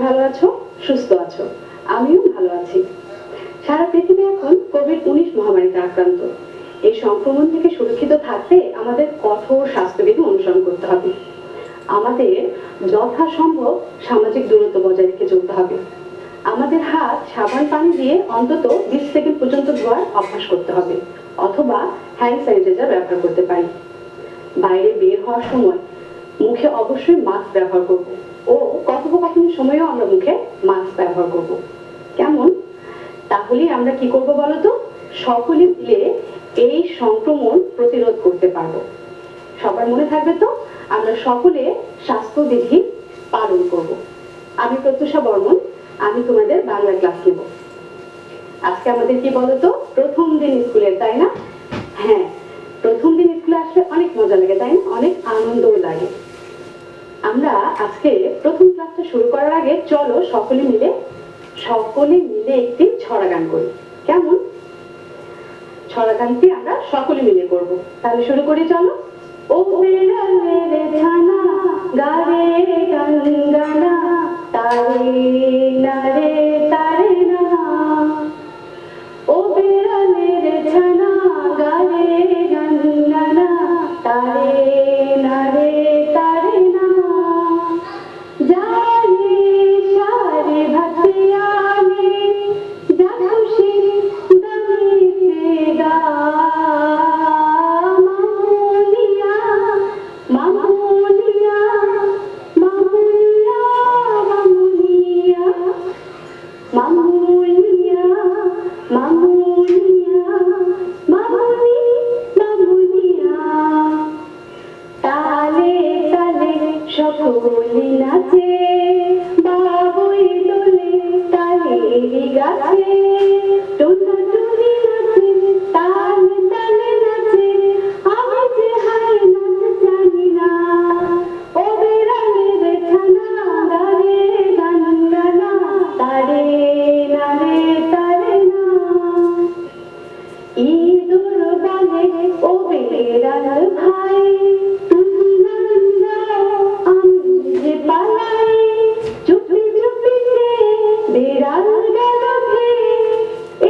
ভালো আছো, সুস্থ আছো। আমিও ভালো আছি। সারা পৃথিবী এখন কোভিড-19 মহামারীতে আক্রান্ত। এই সংক্রমণ থেকে সুরক্ষিত থাকতে আমাদের কঠোর স্বাস্থ্যবিধি অনুসরণ করতে হবে। আমাদের যথাসম্ভব সামাজিক দূরত্ব বজায় রেখে চলতে হবে। আমাদের হাত সাবান পানি দিয়ে অন্তত 20 সেকেন্ড পর্যন্ত ধোয়ার অভ্যাস করতে হবে, অথবা হ্যান্ড স্যানিটাইজার ব্যবহার করতে পারি। বাইরে বের হওয়ার সময় মুখে অবশ্যই মাস্ক ব্যবহার করব ও কথোপকথনের সময়ও আমরা মুখে মাস্ক ব্যবহার করব। কেমন? তাহলে আমরা কি করব বলতো? সকলে মিলে এই সংক্রমণ প্রতিরোধ করতে পারবো। সবার মনে থাকবে তো? আমরা সকলে স্বাস্থ্যবিধি পালন করব। আমি প্রত্যুষা বর্মন, আমি তোমাদের বাংলা ক্লাস নেব। আজকে আমাদের কি বলতো? প্রথম দিন স্কুলের, তাই না? হ্যাঁ, প্রথম দিন স্কুলে আসলে অনেক মজা লাগে, তাই না? অনেক আনন্দও লাগে। আমরা আজকে প্রথম ক্লাসটা শুরু করার আগে চলো সকলে মিলে একটি ছড়া গান করি। কেমন? ছড়া গানটি আমরা সকলে মিলে করব। তাহলে শুরু করি, চলো। ও বেড়ালের ছানা গারে গান গানা, তারে না রে তারে না। ও বেড়ালের ছানা গারে গান গানা, তারে না রে তারে না। যারে সারে ভাতিয়ানে যা খুশি গাইতে গা। মামুনিয়া মামুনিয়া মামুনিয়া মামুনিয়া মামুনিয়া মামুনিয়া মামুনি মামুনিয়া। তালে তালে সকলে নাচে, বাবুই দোলে তালেরি গাছে। টুনা টুনি নাচে, তালে তালে নাচে, আমি যে হাই নাচ জানি না। ও বেড়ালের ছানা গারে গান গানা, তারে না রে তারে না। ইঁদুর বলে ও বেড়াল ভাই, তুমি না আমি যে পালাই। চুপি চুপি বেড়াল গেল খেয়ে,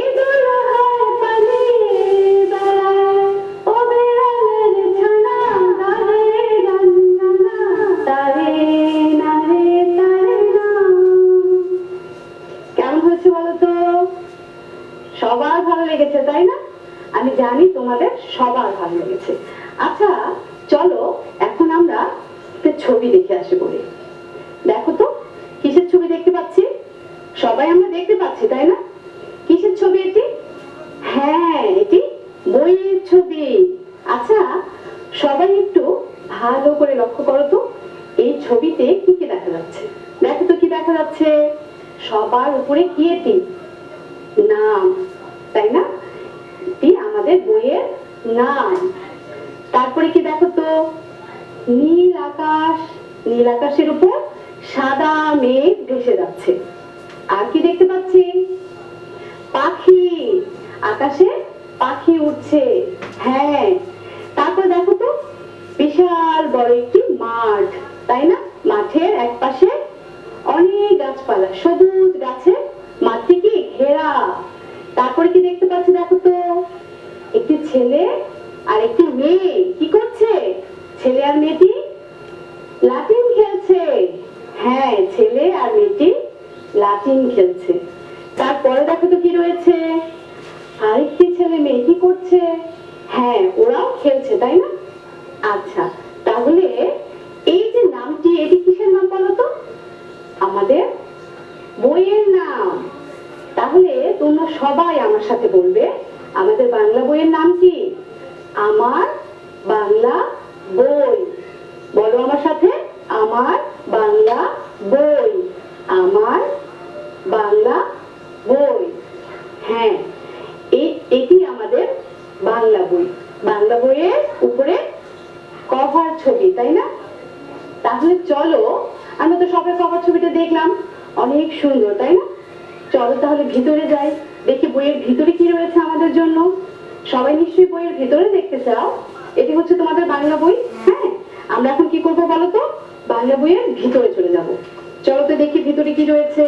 ইঁদুর হয় পালিয়ে বেড়ায়। ও বেড়ালের ছানা গারে গান গানা, তারে না রে তারে না। কেমন হয়েছে বলো তো? সবার ভালো লেগেছে, তাই না? আমি জানি তোমাদের সবার ভালো লেগেছে। আচ্ছা চলো এখন আমরা একটা ছবি দেখে আসি বলি। দেখো তো কিসের ছবি দেখতে পাচ্ছি? সবাই আমরা দেখতে পাচ্ছি, তাই না? কিসের ছবি এটি? হ্যাঁ, এটি বইয়ের ছবি। আচ্ছা সবাই একটু ভালো করে লক্ষ্য করো তো, এই ছবিতে কি কি দেখা যাচ্ছে? দেখো তো কি দেখা যাচ্ছে? সবার উপরে কি এটি? নাম, তাই না? এটি আমাদের বইয়ের নাম। তারপরে কি দেখো তো? নীল আকাশ, নীল আকাশের উপর সাদা মেঘ ভেসে যাচ্ছে। আর কি দেখতে পাচ্ছি? পাখি, আকাশে পাখি উঠছে। হ্যাঁ, তারপর দেখো তো বিশাল বড় একটি মাঠ, তাই না? মাঠের এক পাশে অনেক গাছপালা, সবুজ গাছে মাঠটি কি ঘেরা। তারপরে কি দেখতে পাচ্ছি? দেখো তো একটি ছেলে আর একটি মেয়ে কি করছে? ছেলে আর মেয়েটি লাটিম খেলছে। হ্যাঁ, ছেলে আর মেয়েটি লাটিম খেলছে। তারপরে দেখো তো কি রয়েছে? আরেকটি ছেলে মেয়ে কি করছে? হ্যাঁ, ওরাও খেলছে, তাই না? আচ্ছা, তাহলে এই যে নামটি, এটি কিসের নাম বলো তো? আমাদের বইয়ের নাম। তাহলে তোমরা সবাই আমার সাথে বলবে, আমাদের বাংলা বইয়ের নাম কি? আমার বাংলা বই। বলো আমার সাথে, আমার বাংলা বই। আমার বাংলা বই। হ্যাঁ, এটি আমাদের বাংলা বই। বাংলা বইয়ের উপরে কভার ছবি, তাই না? তাহলে চলো, আমরা তো সবাই কভার ছবিটা দেখলাম, অনেক সুন্দর, তাই না? চলো তাহলে ভিতরে যাই, দেখি বইয়ের ভিতরে কি রয়েছে আমাদের জন্য। সবাই নিশ্চয়ই বইয়ের ভিতরে দেখতে চাও। এটি হচ্ছে তোমাদের বাংলা বই। হ্যাঁ, আমরা এখন কি করবো বলো তো? বাংলা বইয়ের ভিতরে চলে যাব। চলো তো দেখি ভিতরে কি রয়েছে।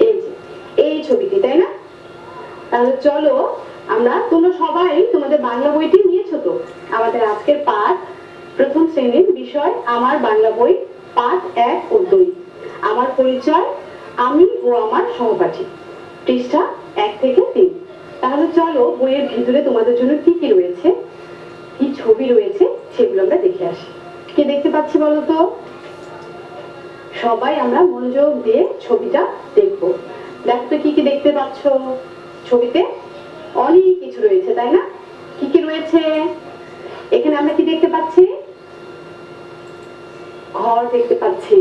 এই যে এই ছবিটি, তাই না? তাহলে চলো আমরা, তোমরা সবাই তোমাদের বাংলা বইটি নিয়েছো তো? আমাদের আজকের পাঠ প্রথম শ্রেণীর বিষয় আমার বাংলা বই, পাঠ 1 ও 2, আমার পরিচয়, আমি ও আমার সহপাঠী, পৃষ্ঠা 1 থেকে 3। তাহলে চলো বইয়ের ভিতরে তোমাদের জন্য কি কি রয়েছে, কি ছবি রয়েছে সেগুলো আমরা দেখে আসি। কি দেখতে পাচ্ছি বলো তো? সবাই আমরা মনোযোগ দিয়ে ছবিটা দেখবো। দেখো তো কি কি দেখতে পাচ্ছ ছবিতে? অনেক কিছু রয়েছে, তাই না? কি কি রয়েছে এখানে? আমরা কি দেখতে পাচ্ছি? ঘর দেখতে পাচ্ছি,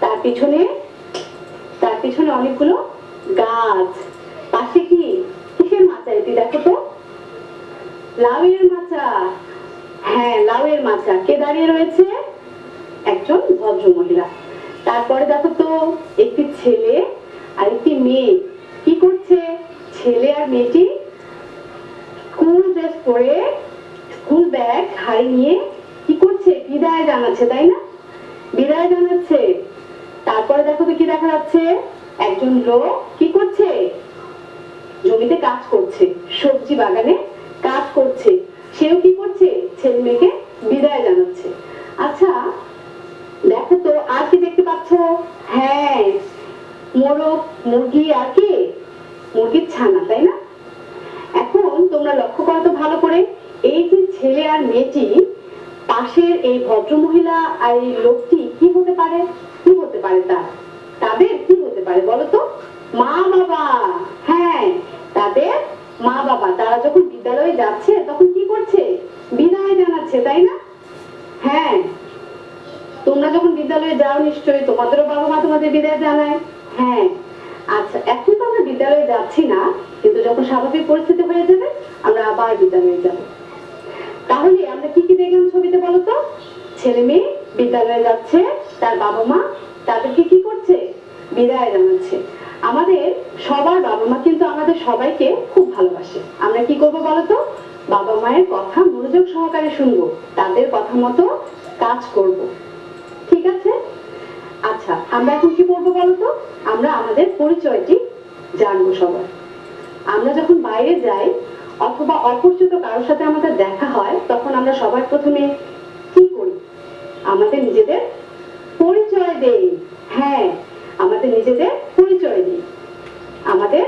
তার পিছনে অনেকগুলো গাছ, পাশে কি কিসের মাচা এটি? দেখো তো, লাউয়ের মাচা। হ্যাঁ, লাউয়ের মাচা। কে দাঁড়িয়ে রয়েছে? একজন ভদ্র মহিলা। তারপরে দেখো তো, একটি ছেলে আর একটি মেয়ে কি করছে? ছেলে আর মেয়েটি স্কুল ড্রেস পরে, স্কুল ব্যাগ হাতে নিয়ে কি করছে? বিদায় জানাচ্ছে, তাই না? বিদায় জানাচ্ছে। তারপরে দেখো তো কি দেখা যাচ্ছে? একজন লোক কি করছে? জমিতে কাজ করছে, সবজি বাগানে কাজ করছে। সেও কি করছে? ছেলে মেয়েকে বিদায় জানাচ্ছে। আচ্ছা দেখো তো আর কি দেখতে পাচ্ছ? হ্যাঁ, মোরগ, মুরগি আর কি? মুরগির ছানা, তাই না? এখন তোমরা লক্ষ্য করো তো ভালো করে, এই যে ছেলে আর মেয়েটি, পাশের এই ভদ্র মহিলা আর এই লোকটি কি হতে পারে? কি হতে পারে তাদের কি হতে পারে বলো তো? মা বাবা। হ্যাঁ, তাদের মা বাবা। তারা যখন বিদ্যালয়ে যাচ্ছে তখন কি করছে? বিদায় জানাচ্ছে, তাই না? হ্যাঁ, তোমরা যখন বিদ্যালয়ে যাও নিশ্চয়ই তোমাদেরও বাবা মা তোমাদের বিদায় জানায়। হ্যাঁ, আচ্ছা এখন তো আমরা বিদ্যালয়ে যাচ্ছি না, কিন্তু যখন স্বাভাবিক পরিস্থিতি হয়ে যাবে আমরা আবার বিদ্যালয়ে যাব। তাহলে আমরা কি কি দেখলাম ছবিতে বলো তো? ছেলে মেয়ে বিদ্যালয়ে যাচ্ছে, তার বাবা মা তাদেরকে কি করছে? বিদায় জানাচ্ছে। আমাদের সবার বাবা মা কিন্তু আমাদের সবাইকে খুব ভালোবাসে। আমরা কি করব বলো তো? বাবা মায়ের কথা মনোযোগ সহকারে শুনবো, তাদের কথা মতো কাজ করব। ঠিক আছে? আচ্ছা আমরা এখন কি করবো বলো তো? আমরা আমাদের পরিচয়টি জানবো সবার। আমরা যখন বাইরে যাই অথবা অপরিচিত কারোর সাথে আমাদের দেখা হয়, তখন আমরা সবার প্রথমে কি করি? আমাদের নিজেদের পরিচয় দেই। হ্যাঁ, আমাদের নিজেদের পরিচয় দিই। আমাদের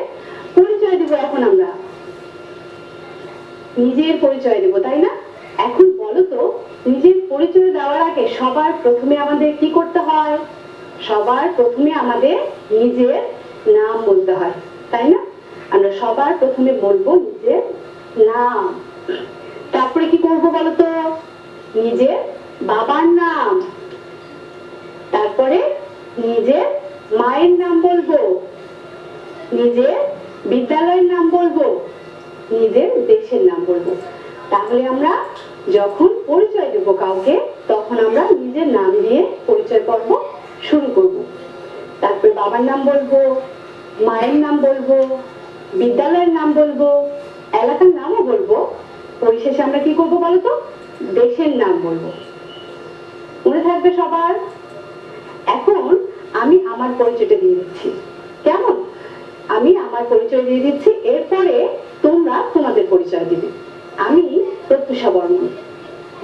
পরিচয় দিব। এখন আমরা নিজের পরিচয় দেব, তাই না? এখন বলো তো, নিজের পরিচয় দেওয়ার আগে সবার প্রথমে আমাদের কি করতে হয়? সবার প্রথমে আমাদের নিজের নাম বলতে হয়, তাই না? আমরা সবার প্রথমে বলবো নিজের নাম। তারপরে কি করবো বলতো? নিজের বাবার নাম, তারপরে নিজের মায়ের নাম বলবো, নিজের বিদ্যালয়ের নাম বলবো, নিজের দেশের নাম বলবো। তাহলে আমরা যখন পরিচয় দেব কাউকে, তখন আমরা নিজের নাম দিয়ে পরিচয় পর্ব শুরু করব। তারপরে বাবার নাম বলবো, মায়ের নাম বলবো, বিদ্যালয়ের নাম বলবো, এলাকার নামও বলবো। পরিশেষে আমরা কি করবো বলতো? দেশের নাম বলবো। মনে থাকবে সবার? এখন আমি আমার পরিচয়টা দিয়ে দিচ্ছি, কেমন? আমি আমার পরিচয় দিয়ে দিচ্ছি, এরপরে তোমরা তোমাদের পরিচয় দিবে। আমি প্রত্যুষা বর্মন,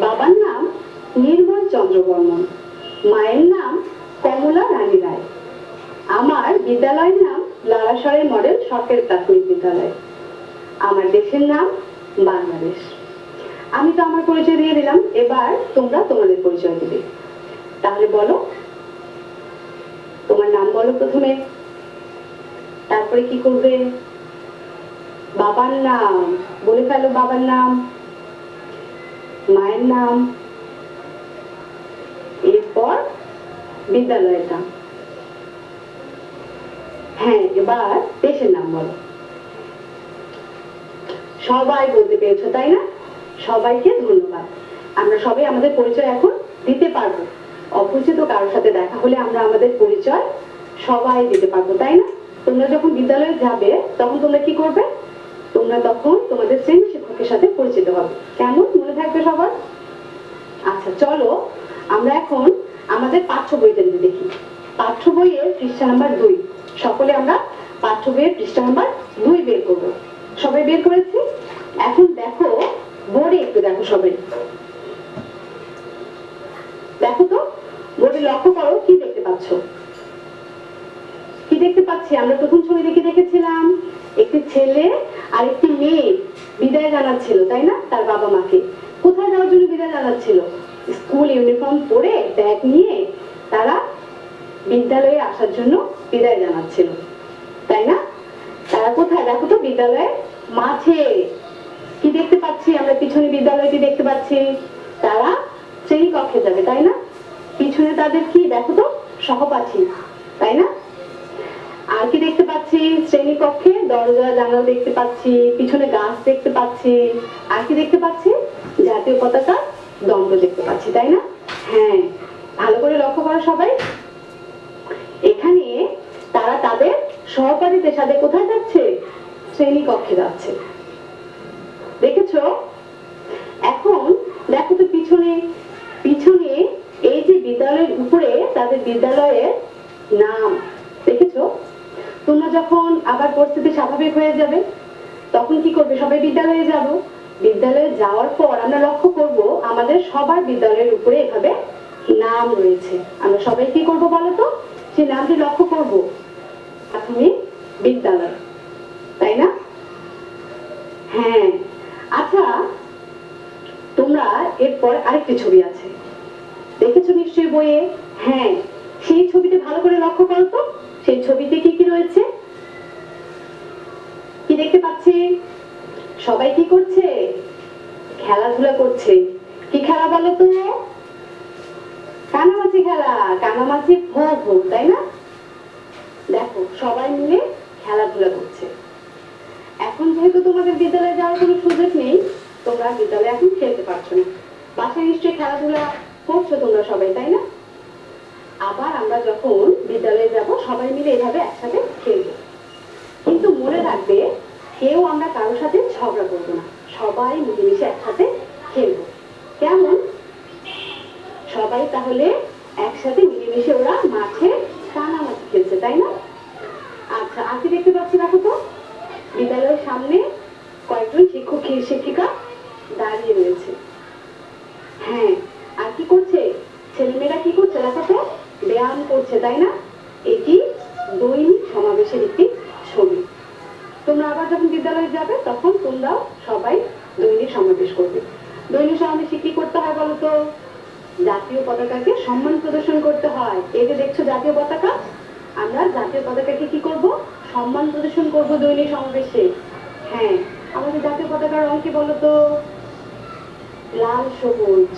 বাবার নাম নির্মল চন্দ্র বর্মন, মায়ের নাম কমলা রানী রায়, আমার বিদ্যালয়ের নাম লালাসরাই মডেল সরকারি প্রাথমিক বিদ্যালয়, আমার দেশের নাম বাংলাদেশ। আমি তো আমার পরিচয় দিয়ে দিলাম, এবার তোমরা তোমাদের পরিচয় দিবে। তাহলে বলো, তোমার নাম বলো প্রথমে, তারপরে কি করবে? বাবার নাম বলে ফেলো, বাবার নাম, মায়ের নাম, এরপর বিদ্যালয়ের নাম। হ্যাঁ, এবার দেশের নাম বলো। সবাই বলতে পেরেছো, তাই না? সবাইকে ধন্যবাদ। আমরা সবাই আমাদের পরিচয় এখন দিতে পারবো। অপরিচিত কারোর সাথে দেখা হলে আমরা আমাদের পরিচয় সবাই দিতে পারবো, তাই না? তোমরা যখন বিদ্যালয়ে যাবে তখন তোমরা কি করবে? তোমরা তখন তোমাদের শ্রেণী শিক্ষকের সাথে পরিচিত হবে। কেমন? মনে থাকবে সবার? আচ্ছা চলো আমরা এখন আমাদের পাঠ্য বইটা দেখি। পাঠ্য বইয়ের পৃষ্ঠা নাম্বার 2। সকলে আমরা পাঠ্য বইয়ের পৃষ্ঠা নাম্বার 2 বের করব। সবাই বের করেছি? এখন দেখো বোর্ডে একটু দেখো সবাই। দেখো তো বোর্ডে লক্ষ্য করো কি দেখতে পাচ্ছ? কি দেখতে পাচ্ছি? আমরা প্রথম ছবি দেখে দেখেছিলাম একটি ছেলে আর একটি মেয়ে বিদায় জানাচ্ছিল, তাই না? তার বাবা মাকে কোথায় যাওয়ার জন্য বিদায় জানাচ্ছিল? স্কুল ইউনিফর্ম পরে ব্যাগ নিয়ে তারা বিদ্যালয়ে আসার জন্য বিদায় জানাচ্ছিল, তাই না? তারা কোথায়? দেখো তো বিদ্যালয়ের মাঠে। কি দেখতে পাচ্ছি আমরা? পিছনে বিদ্যালয়টি দেখতে পাচ্ছি। তারা শ্রেণীকক্ষে যাবে, তাই না? পিছনে তাদের কি দেখো তো সহপাঠী, তাই না? আর কি দেখতে পাচ্ছি? শ্রেণীকক্ষে দরজা জানালা দেখতে পাচ্ছি, পিছনে গাছ দেখতে পাচ্ছি। আর কি দেখতে পাচ্ছি? জাতীয় পতাকা দণ্ড দেখতে পাচ্ছি, তাই না? হ্যাঁ, ভালো করে লক্ষ্য করো সবাই। এখানে তারা তাদের সহপাঠীদের সাথে কোথায় যাচ্ছে? শ্রেণীকক্ষে যাচ্ছে, দেখেছো? এখন দেখো তো পিছনে পিছনে এই যে বিদ্যালয়ের উপরে তাদের বিদ্যালয়ের নাম, দেখেছো? তোমরা যখন আবার পরিস্থিতি স্বাভাবিক হয়ে যাবে তখন কি করবে? সবাই বিদ্যালয়ে যাব। বিদ্যালয়ে যাওয়ার পর আমরা লক্ষ্য করব আমাদের সবার বিদ্যালয়ের উপরে এভাবে নাম রয়েছে। আমরা সবাই কি করব বলো তো? সেই নামটি লক্ষ্য করব, প্রাথমিক বিদ্যালয়, তাই না? হ্যাঁ, আচ্ছা তোমরা এরপর আরেকটি ছবি আছে, দেখেছো নিশ্চয়ই বইয়ে? হ্যাঁ, সেই ছবিতে ভালো করে লক্ষ্য করো তো। সেই ছবিতে কি কি রয়েছে? কি দেখতে পাচ্ছি? সবাই কি করছে? খেলাধুলা করছে। কি খেলা বলো তো? কানামাছি খেলা। কানামাছি ভো ভো, তাই না? দেখো সবাই মিলে খেলাধুলা করছে। এখন যেহেতু তোমাদের বিদ্যালয়ে যাওয়ার কোনো সুযোগ নেই, তোমরা বিদ্যালয়ে এখন খেলতে পারছো না, বাসায় নিশ্চয়ই খেলাধুলা করছো তোমরা সবাই, তাই না? আবার আমরা যখন বিদ্যালয়ে যাব সবাই মিলে এভাবে একসাথে খেলবো, কিন্তু মনে রাখবে কেউ আমরা কারোর সাথে ঝগড়া করবো না, সবাই মিলেমিশে একসাথে খেলবো। কেমন? সবাই তাহলে একসাথে মিলেমিশে ওরা মাঠে কানামাছি খেলছে, তাই না? আচ্ছা, আর কি দেখতে পাচ্ছি দেখো তো? বিদ্যালয়ের সামনে কয়েকজন শিক্ষক শিক্ষিকা দাঁড়িয়ে রয়েছে। হ্যাঁ, আর কি করছে? ছেলেমেয়েরা কি করছে দেখো তো? ব্যায়াম করছে, তাই না? এটি দৈনিক সমাবেশের একটি ছবি। তোমরা আবার যখন বিদ্যালয়ে যাবে তখন তোমরাও সবাই দৈনিক সমাবেশ করবে। দৈনিক সমাবেশে কি করতে হয় বলো তো? জাতীয় পতাকাকে সম্মান প্রদর্শন করতে হয়। এই যে দেখছো জাতীয় পতাকা, আমরা জাতীয় পতাকাকে কি করব? সম্মান প্রদর্শন করব দৈনিক সমাবেশে। হ্যাঁ, আমাদের জাতীয় পতাকার রং কি বলো তো? লাল সবুজ,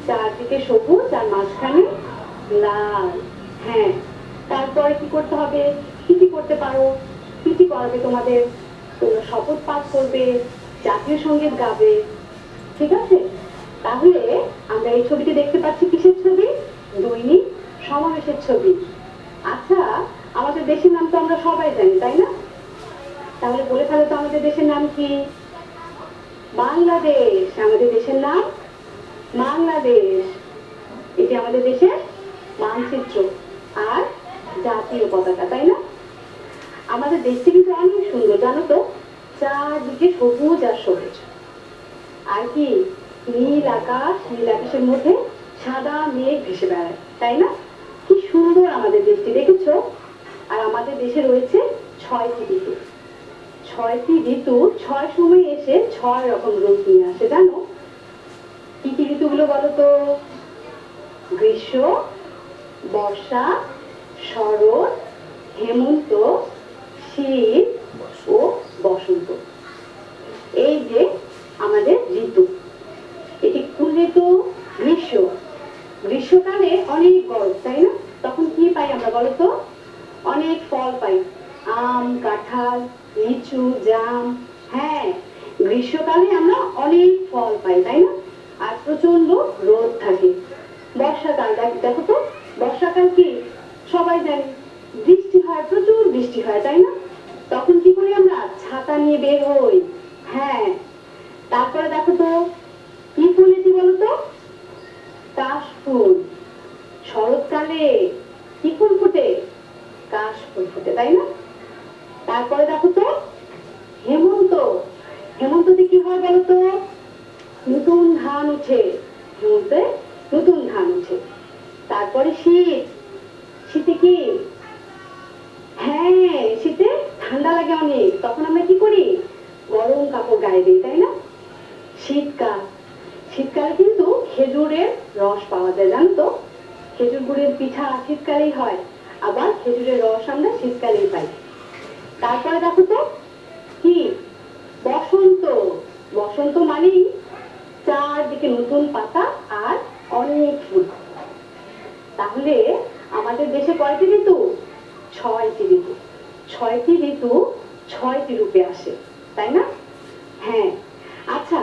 চারদিকে সবুজ আর মাঝখানে লাল। হ্যাঁ, তারপরে কি করতে হবে? কি কি করতে পারো? কি কি করাবে তোমাদের? তোমরা শপথ পাঠ করবে, জাতীয় সঙ্গীত গাবে, ঠিক আছে? তাহলে আমরা এই ছবিটি দেখতে পাচ্ছি কিসের ছবি? দৈনিক সমাবেশের ছবি। আচ্ছা, আমাদের দেশের নাম তো আমরা সবাই জানি, তাই না? তাহলে বলে ফেলো তো আমাদের দেশের নাম কি? বাংলাদেশ। আমাদের দেশের নাম বাংলাদেশ। এটি আমাদের দেশের মানচিত্র আর জাতীয় পতাকা, তাই না? আমাদের দেশটি কিন্তু অনেক সুন্দর, জানো তো? চারদিকে সবুজ আর সবুজ, আর কি নীল আকাশ, নীল আকাশের মধ্যে সাদা মেঘ ভেসে বেড়ায়, তাই না? কি সুন্দর আমাদের দেশটি, দেখেছো? আর আমাদের দেশে রয়েছে 6টি ঋতু। 6টি ঋতু 6 সময় এসে 6 রকম রূপ নিয়ে আসে, জানো? কি কি ঋতুগুলো বলো তো? গ্রীষ্ম, বর্ষা, শরৎ, হেমন্ত, শীত ও বসন্ত। এই যে আমাদের ঋতু। এটি কোন ঋতু? গ্রীষ্ম। গ্রীষ্মকালে অনেক গরম, তাই না? তখন কি পাই আমরা বলো তো? অনেক ফল পাই, আম, কাঁঠাল, লিচু, জাম। হ্যাঁ, গ্রীষ্মকালে আমরা অনেক ফল পাই, তাই না? আর প্রচন্ড রোদ থাকে। বর্ষাকাল দেখো তো, বর্ষাকাল কি সবাই জানি, বৃষ্টি হয়, প্রচুর বৃষ্টি হয়, তাই না? তখন কি করি আমরা? ছাতা নিয়ে বের হই। হ্যাঁ, তারপরে দেখো তো কি ফুল এটি বলো তো? কাশ ফুল। শরৎকালে কি ফুল হেমন্ততে কি হয় বলতো? নতুন ধান উঠে। হেমন্তে নতুন ধান উঠে। তারপরে শীত। শীতে কি? হ্যাঁ, শীতে ঠান্ডা লাগে অনেক, তখন আমরা কি করি? গরম কাপড় গায়ে দিই, তাই না? শীতকাল। শীতকালে কিন্তু খেজুরের রস পাওয়া যায়, জানো তো? খেজুর গুড়ের পিঠা শীতকালেই হয়, আবার খেজুরের রস আমরা শীতকালেই পাই। তারপরে দেখো তো কি? বসন্ত। বসন্ত মানেই চারদিকে নতুন পাতা আর অনেক ফুল। তাহলে আমাদের দেশে কয়টি ঋতু? 6টি ঋতু। 6টি ঋতু 6টি রূপে আসে, তাই না? হ্যাঁ। আচ্ছা,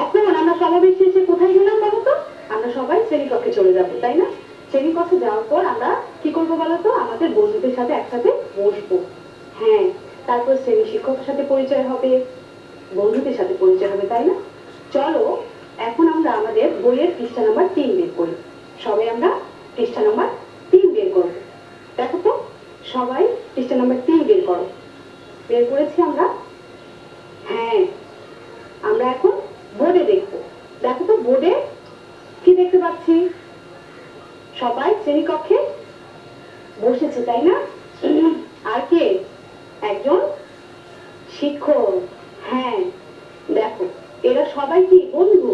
এখন আমরা সমাবেশ শেষে কোথায় গেলাম বলো তো? আমরা সবাই শ্রেণীকক্ষে চলে যাব, তাই না? শ্রেণীকক্ষে যাওয়ার পর আমরা কি করবো বলো তো? আমাদের বন্ধুদের সাথে একসাথে বসবো। হ্যাঁ, তারপর শ্রেণী শিক্ষকের সাথে পরিচয় হবে, বন্ধুদের সাথে পরিচয় হবে, তাই না? চলো এখন আমরা আমাদের বইয়ের পৃষ্ঠা নাম্বার 3 বের করি। সবাই আমরা পৃষ্ঠা নাম্বার 3 বের করব। দেখো তো, সবাই পৃষ্ঠা নাম্বার 3 বের করো। বের করেছি আমরা? হ্যাঁ, আমরা এখন বোর্ডে দেখবো। দেখো তো বোর্ডে কি দেখতে পাচ্ছি? সবাই শ্রেণীকক্ষে বসেছে, তাই না? আর কে? একজন শিক্ষক। হ্যাঁ, দেখো এরা সবাই কি বন্ধু?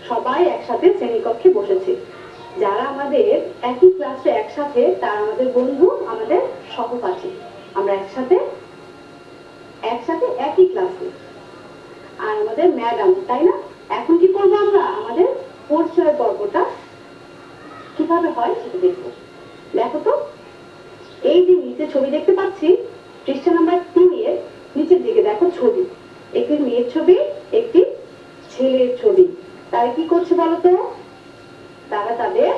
সবাই একসাথে শ্রেণীকক্ষে বসেছে। যারা আমাদের একই ক্লাসে একসাথে, তারা আমাদের বন্ধু, আমাদের সহপাঠী। আমরা একসাথে একসাথে একই ক্লাসে। আর আমাদের ম্যাডাম, তাই না? এখন কি করবো আমরা? আমাদের পরিচয় পর্বটা কিভাবে হয় সেটা দেখবো। দেখো তো, এই যে নিচে ছবি দেখতে পাচ্ছি, পৃষ্ঠা নাম্বার 3 এর নিচের দিকে দেখো ছবি। একটি মেয়ের ছবি, একটি ছেলের ছবি। তারা কি করছে বলতো? তারা তাদের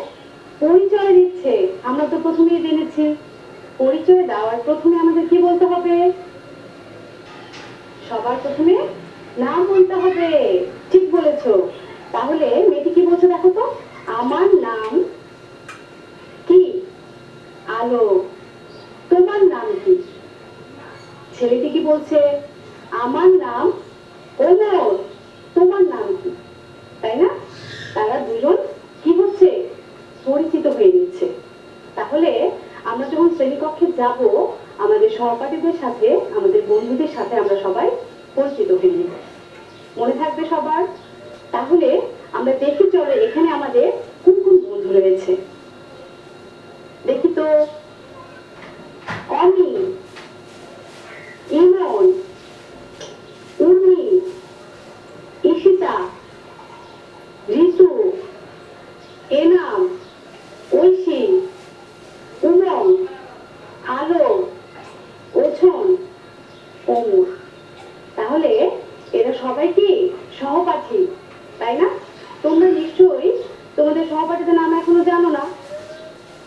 পরিচয় দিচ্ছে। আমরা তো প্রথমেই জেনেছি, পরিচয় দেওয়ার প্রথমে আমাদের কি বলতে হবে? সবার প্রথমে নাম বলতে হবে। ঠিক বলেছো। তাহলে মেয়েটি কি বলছে দেখো তো? আমার নাম কি? আলো। তোমার নাম কি? ছেলেটি কি বলছে? আমার নাম ওমর। তোমার নাম কি? তাই না? তারা দুজন কি হচ্ছে? পরিচিত হয়ে নিচ্ছে। তাহলে আমরা যখন শ্রেণীকক্ষে যাব, আমাদের সহপাঠীদের সাথে, আমাদের বন্ধুদের সাথে আমরা সবাই পরিচিত হয়ে নিব। মনে থাকবে সবার? তাহলে আমরা দেখি, চলো এখানে আমাদের কোন কোন বন্ধু রয়েছে দেখি তো। অমি, ইমন, উর্মি, ঈশিতা, ঋতু, এনাম, ঐশী, উমং, আলো, ওছন, অমর। তাহলে এরা সবাই কি সহপাঠী, তাই না? তোমরা নিশ্চয়ই তোমাদের সহপাঠীদের নাম এখনো জানো না।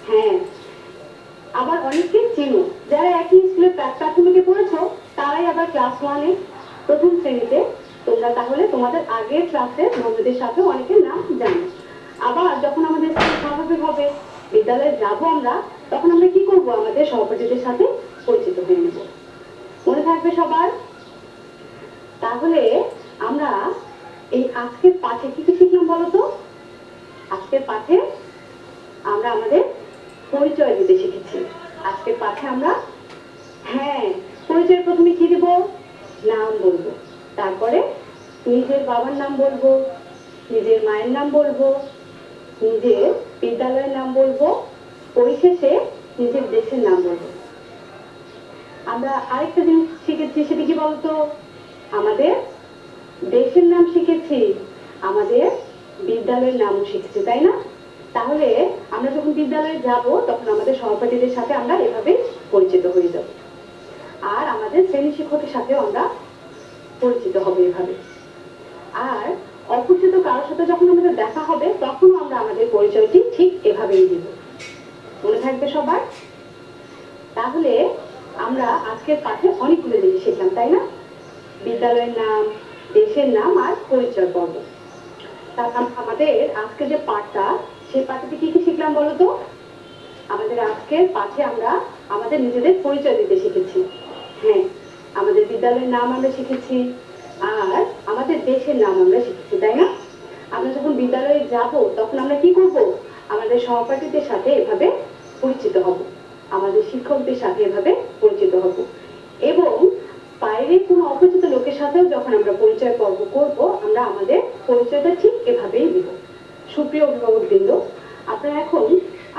হ্যাঁ, আবার অনেককে চিনো। যারা একই স্কুলে প্রাথমিকে পড়েছো, তারাই আবার ক্লাস 1-এ প্রথম শ্রেণীতে। তোমরা তাহলে তোমাদের আগের ক্লাসের বন্ধুদের সাথে অনেকের নাম জানো। আবার যখন আমাদের স্বাভাবিক হবে, বিদ্যালয়ে যাব আমরা, তখন আমরা কি করব? আমাদের সহপাঠীদের সাথে পরিচিত হয়ে নেব। মনে থাকবে সবার? তাহলে আমরা এই আজকের পাঠে কি কি শিখলাম বলো তো? আজকের পাঠে আমরা আমাদের পরিচয় দিতে শিখেছি। আজকের পাঠে আমরা হ্যাঁ, পরিচয়ের প্রথমে কি দেব? নাম বলবো। তারপরে নিজের বাবার নাম বলবো, নিজের মায়ের নাম বলবো, নিজের বিদ্যালয়ের নাম বলবো, পরিশেষে নিজের দেশের নাম বলবো। আমরা আরেকটা জিনিস শিখেছি, সেটা কি বলতো? আমাদের দেশের নাম শিখেছি, আমাদের বিদ্যালয়ের নামও শিখেছি, তাই না? তাহলে আমরা যখন বিদ্যালয়ে যাব, তখন আমাদের সহপাঠীদের সাথে আমরা এভাবে পরিচিত হয়ে যাব। আর আমাদের শ্রেণী শিক্ষকের সাথেও আমরা পরিচিত হব এভাবে। আর অপরিচিত কারোর সাথে যখন আমাদের দেখা হবে, তখনও আমরা আমাদের পরিচয়টি ঠিক এভাবেই দিব। মনে থাকবে সবার? তাহলে আমরা আজকের পাঠে অনেকগুলো জিনিস শিখলাম, তাই না? বিদ্যালয়ের নাম, দেশের নাম আর পরিচয় পর্ব। আমাদের আজকে যে পাঠটা, সেই পাঠে কি কি শিখলাম বলো তো? আমাদের আজকের পাঠে আমরা আমাদের নিজেদের পরিচয় দিতে শিখেছি। হ্যাঁ, আমাদের বিদ্যালয়ের নাম আমরা শিখেছি, আর দেশের নাম আমরা শিখেছি, তাই না? আমরা যখন বিদ্যালয়ে যাব তখন আমরা কি করব? আমাদের সহপাঠীদের সাথে এভাবে পরিচিত হব, আমাদের শিক্ষকদের সাথে এভাবে পরিচিত হব, এবং বাইরে কোনো অপরিচিত লোকের সাথেও যখন আমরা পরিচয় পর্ব করব, আমরা আমাদের পরিচয়টা ঠিক এভাবেই দেব। সুপ্রিয় অভিভাবকবৃন্দ, আপনারা এখন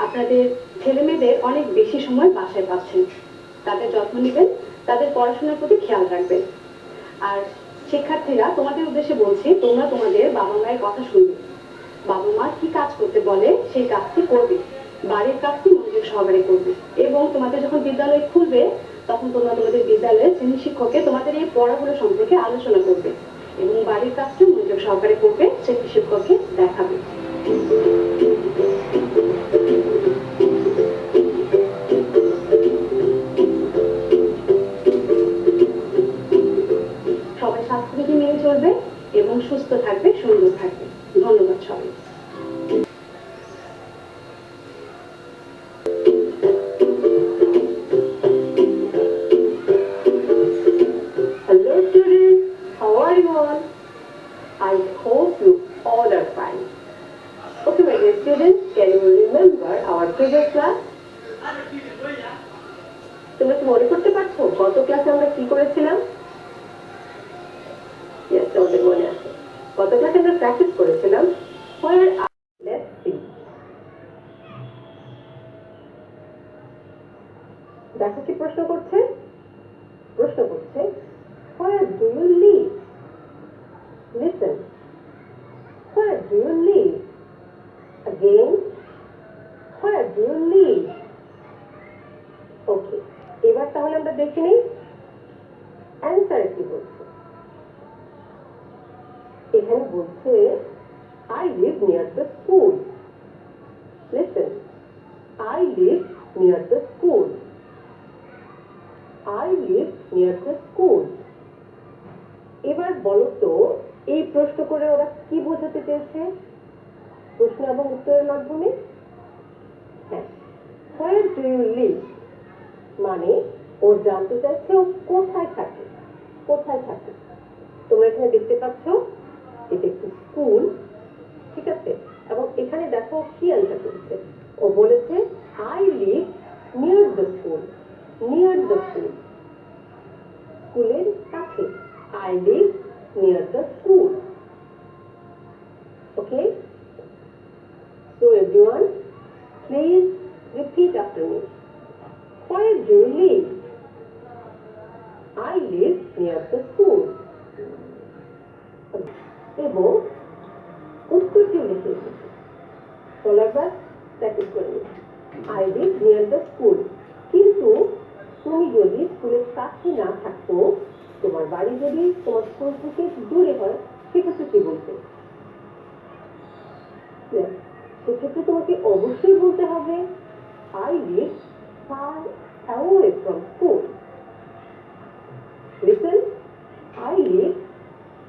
আপনাদের ছেলে মেয়েদের অনেক বেশি সময় বাসায় পাচ্ছেন। তাদের যত্ন নেবেন, তাদের পড়াশোনার প্রতি খেয়াল রাখবেন। আর শিক্ষার্থীরা, তোমাদের উদ্দেশ্যে বলছি, তোমরা তোমাদের বাবা মায়ের কথা শুনবে। বাবা মা কি কাজ করতে বলে সেই কাজটি করবে, বাড়ির কাজটি মনোযোগ সহকারে করবে। এবং তোমাদের যখন বিদ্যালয় খুলবে তখন তোমরা তোমাদের বিদ্যালয়ের শ্রেণী শিক্ষককে তোমাদের এই পড়াগুলো সম্পর্কে আলোচনা করবে এবং বাড়ির কাজটি মনোযোগ সহকারে করবে, শ্রেণী শিক্ষককে দেখাবে। সবাই স্বাস্থ্যবিধি মেনে চলবে এবং সুস্থ থাকবে, সুন্দর থাকবে। ধন্যবাদ সবাই। Hello students, how are you all? I hope you all are fine. Okay, my dear students, can you remember our previous class? তোমরা কি মনে করতে পারছো গত ক্লাসে আমরা কি করেছিলাম? Yes, তোমাদের মনে আছে। গত ক্লাসে আমরা প্র্যাকটিস করেছিলাম where are, let's see. দেখো কি প্রশ্ন করছে? প্রশ্ন করছে where do you live? Listen. Where do you live? Again. Where do you live? Okay. এবার তাহলে আমরা দেখে নিই অ্যান্সার কি বলছে। এখানে বলছে I live near the school. Listen. I live near the school. I live near the school. এবার বলো তো এই প্রশ্ন করে ওরা কি বোঝাতে চেয়েছে প্রশ্ন এবং উত্তরের মাধ্যমে? হ্যাঁ, where do you live মানে ও জানতে চাইছে ও কোথায় থাকে, কোথায় থাকে। তোমরা এখানে দেখতে পাচ্ছ এটা একটি স্কুল, ঠিক আছে? এবং এখানে দেখো কি অ্যান্সার করেছে। ও বলেছে I live near the school. Near the school, স্কুলের কাছে। I live near the school. Okay? So everyone, please repeat after me. Where do you live? I live near the school. এবং উত্তরটিও লিখে দিচ্ছি। চলো একবার প্র্যাকটিস করে নিই। I live near the school. কিন্তু তুমি যদি স্কুলের কাছে না থাকো, তোমার বাড়ি যদি তোমার স্কুল থেকে দূরে হয়, সেক্ষেত্রে কি বলতে? সেক্ষেত্রে তোমাকে অবশ্যই বলতে হবে I live far away from school. Listen, I live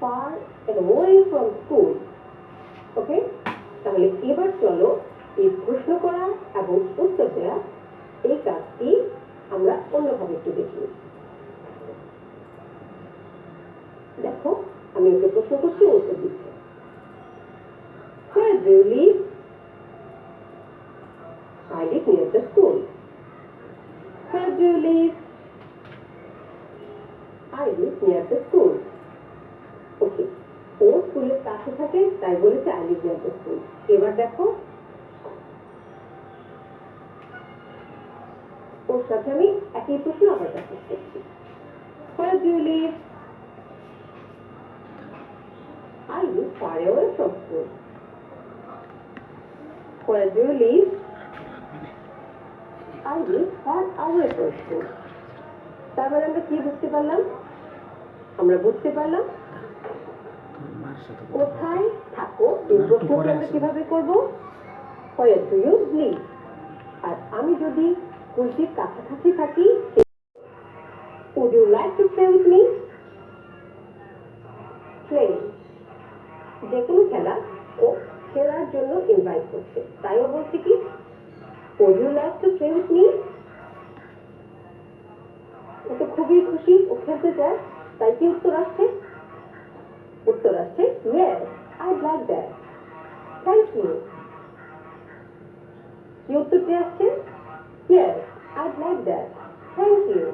far away from school. Okay? তাহলে এবার চলো এই প্রশ্ন করা এবং উত্তর দেওয়া এই কাজটি আমরা অন্যভাবে একটু দেখি। দেখো আমি ওকে প্রশ্ন করছি, উত্তর দিচ্ছি। Where do you live? I live near the school. Where do you live? I live near the school. Okay. ও স্কুলের কাছে থাকে তাই বলেছে I live near the school. এবার দেখো ওর সাথে আমি একই প্রশ্ন আবার প্র্যাকটিস করছি। Where do you live? I live far away from school. Where do you live? I live far away from school. তার মানে আমরা কি বুঝতে পারলাম? আমরা বুঝতে পারলাম কোথায় থাকো এই প্রশ্নটা আমরা কিভাবে করব? Where do you live? আর আমি যদি স্কুলটির কাছাকাছি থাকি, would you like to play with me? Play. যে কোনো খেলা ও খেলার জন্য ইনভাইট করছে, তাই ও বলছে কি would you like to play with me? ও তো খুবই খুশি, ও খেলতে চায়, তাই কি উত্তর আসছে? উত্তর আসছে Yes, I'd like that. Thank you. কি উত্তরটি আসছে? Yes, I'd like that. Thank you.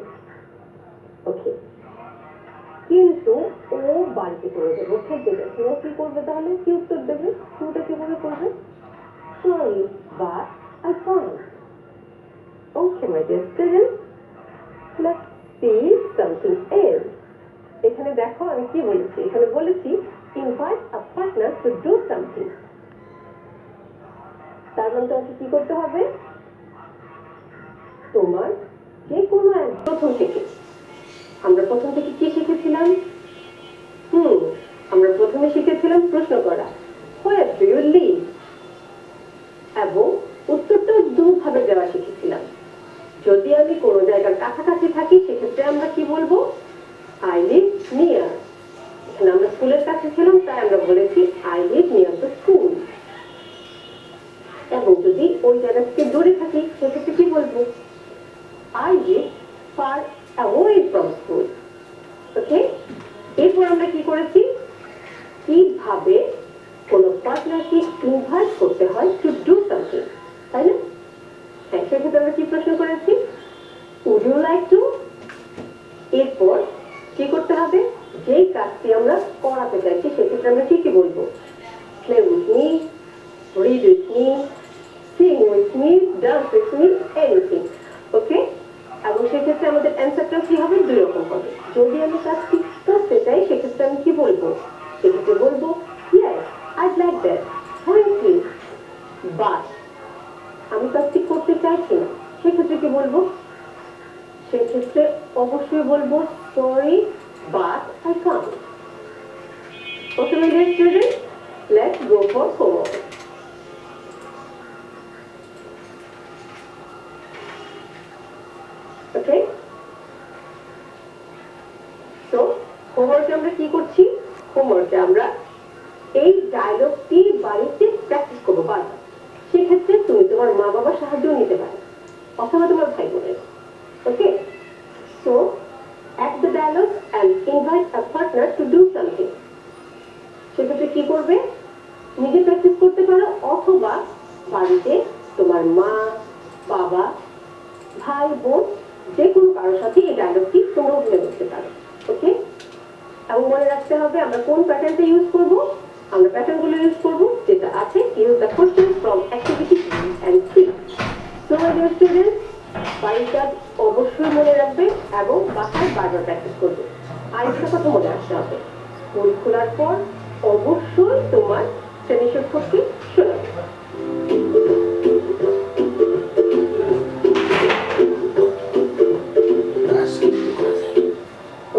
ওকে, কিন্তু ও বাড়িতে করে দেবো, খেলতে গেছে। ও কি করবে তাহলে? কি উত্তর দেবে? শুরুটা কিভাবে করবে? Sorry, but I can't. Okay, my dear students, let's see something else. এখানে দেখো আমি কি বলেছি। এখানে বলেছি invite a partner to do something. তার মানে তোমাকে কি করতে হবে? তোমার যে কোনো এক প্রথম থেকে আমরা প্রথম থেকে কি শিখেছিলাম? আমরা প্রথমে শিখেছিলাম প্রশ্ন করা, Where do you live? এবং উত্তরটা দুভাবে দেওয়া শিখেছিলাম। যদি আমি কোনো জায়গার কাছাকাছি থাকি সেক্ষেত্রে আমরা কি বলবো? I live near. এখানে আমরা স্কুলের কাছে ছিলাম তাই আমরা বলেছি I live near the school. এবং যদি ওই জায়গা থেকে দূরে থাকি সেক্ষেত্রে কি বলবো? I live far away from school. ওকে, এরপর আমরা কি করেছি? কিভাবে কোনো পার্টনারকে ইনভাইট করতে হয় টু ডু সামথিং, তাই না? হ্যাঁ, সেক্ষেত্রে আমরা কি প্রশ্ন করেছি? Would you like to? এরপর কি করতে হবে? যেই কাজটি আমরা করাতে চাইছি সেক্ষেত্রে আমরা কি বলবো? Play with me, read with me, sing with me, dance with me, anything. ওকে, এবং সেক্ষেত্রে আমাদের অ্যান্সারটা কি হবে? দুই রকম হবে। যদি আমি কাজটি করতে চাই সেক্ষেত্রে আমি কি বলবো? সেক্ষেত্রে বলবো Yes, I'd like that. Thank you. But আমি কাজটি করতে চাইছি না সেক্ষেত্রে কি বলবো? সেক্ষেত্রে অবশ্যই বলবো Sorry, but I can't. Okay, my dear students, let's go for homework. Okay? So, homework আমরা কি করছি? হোমওয়ার্কে আমরা এই ডায়লগটি বাড়িতে প্র্যাকটিস করবো বারবার। সেক্ষেত্রে তুমি তোমার মা বাবার সাহায্য নিতে পারো অথবা তোমার ভাই বোনের। ওকে, so act the dialogue and invite a partner to do something. সেক্ষেত্রে কি করবে? নিজে প্র্যাকটিস করতে পারো অথবা বাড়িতে তোমার মা বাবা ভাই বোন যে কোনো কারোর সাথে এই ডায়লগটি তোমরা অভিনয় করতে পারো। ওকে, এবং মনে রাখতে হবে আমরা কোন প্যাটার্নটা ইউজ করব। আমরা প্যাটার্নগুলো ইউজ করব যেটা আছে use the questions from activity 2 and 3. So my dear students, বাড়ির কাজ অবশ্যই মনে রাখবে এবং বাসায় বারবার প্র্যাকটিস করবে। আরেকটা কথা মনে রাখতে হবে, স্কুল খোলার পর অবশ্যই তোমার শ্রেণী শিক্ষককে শোনাবে।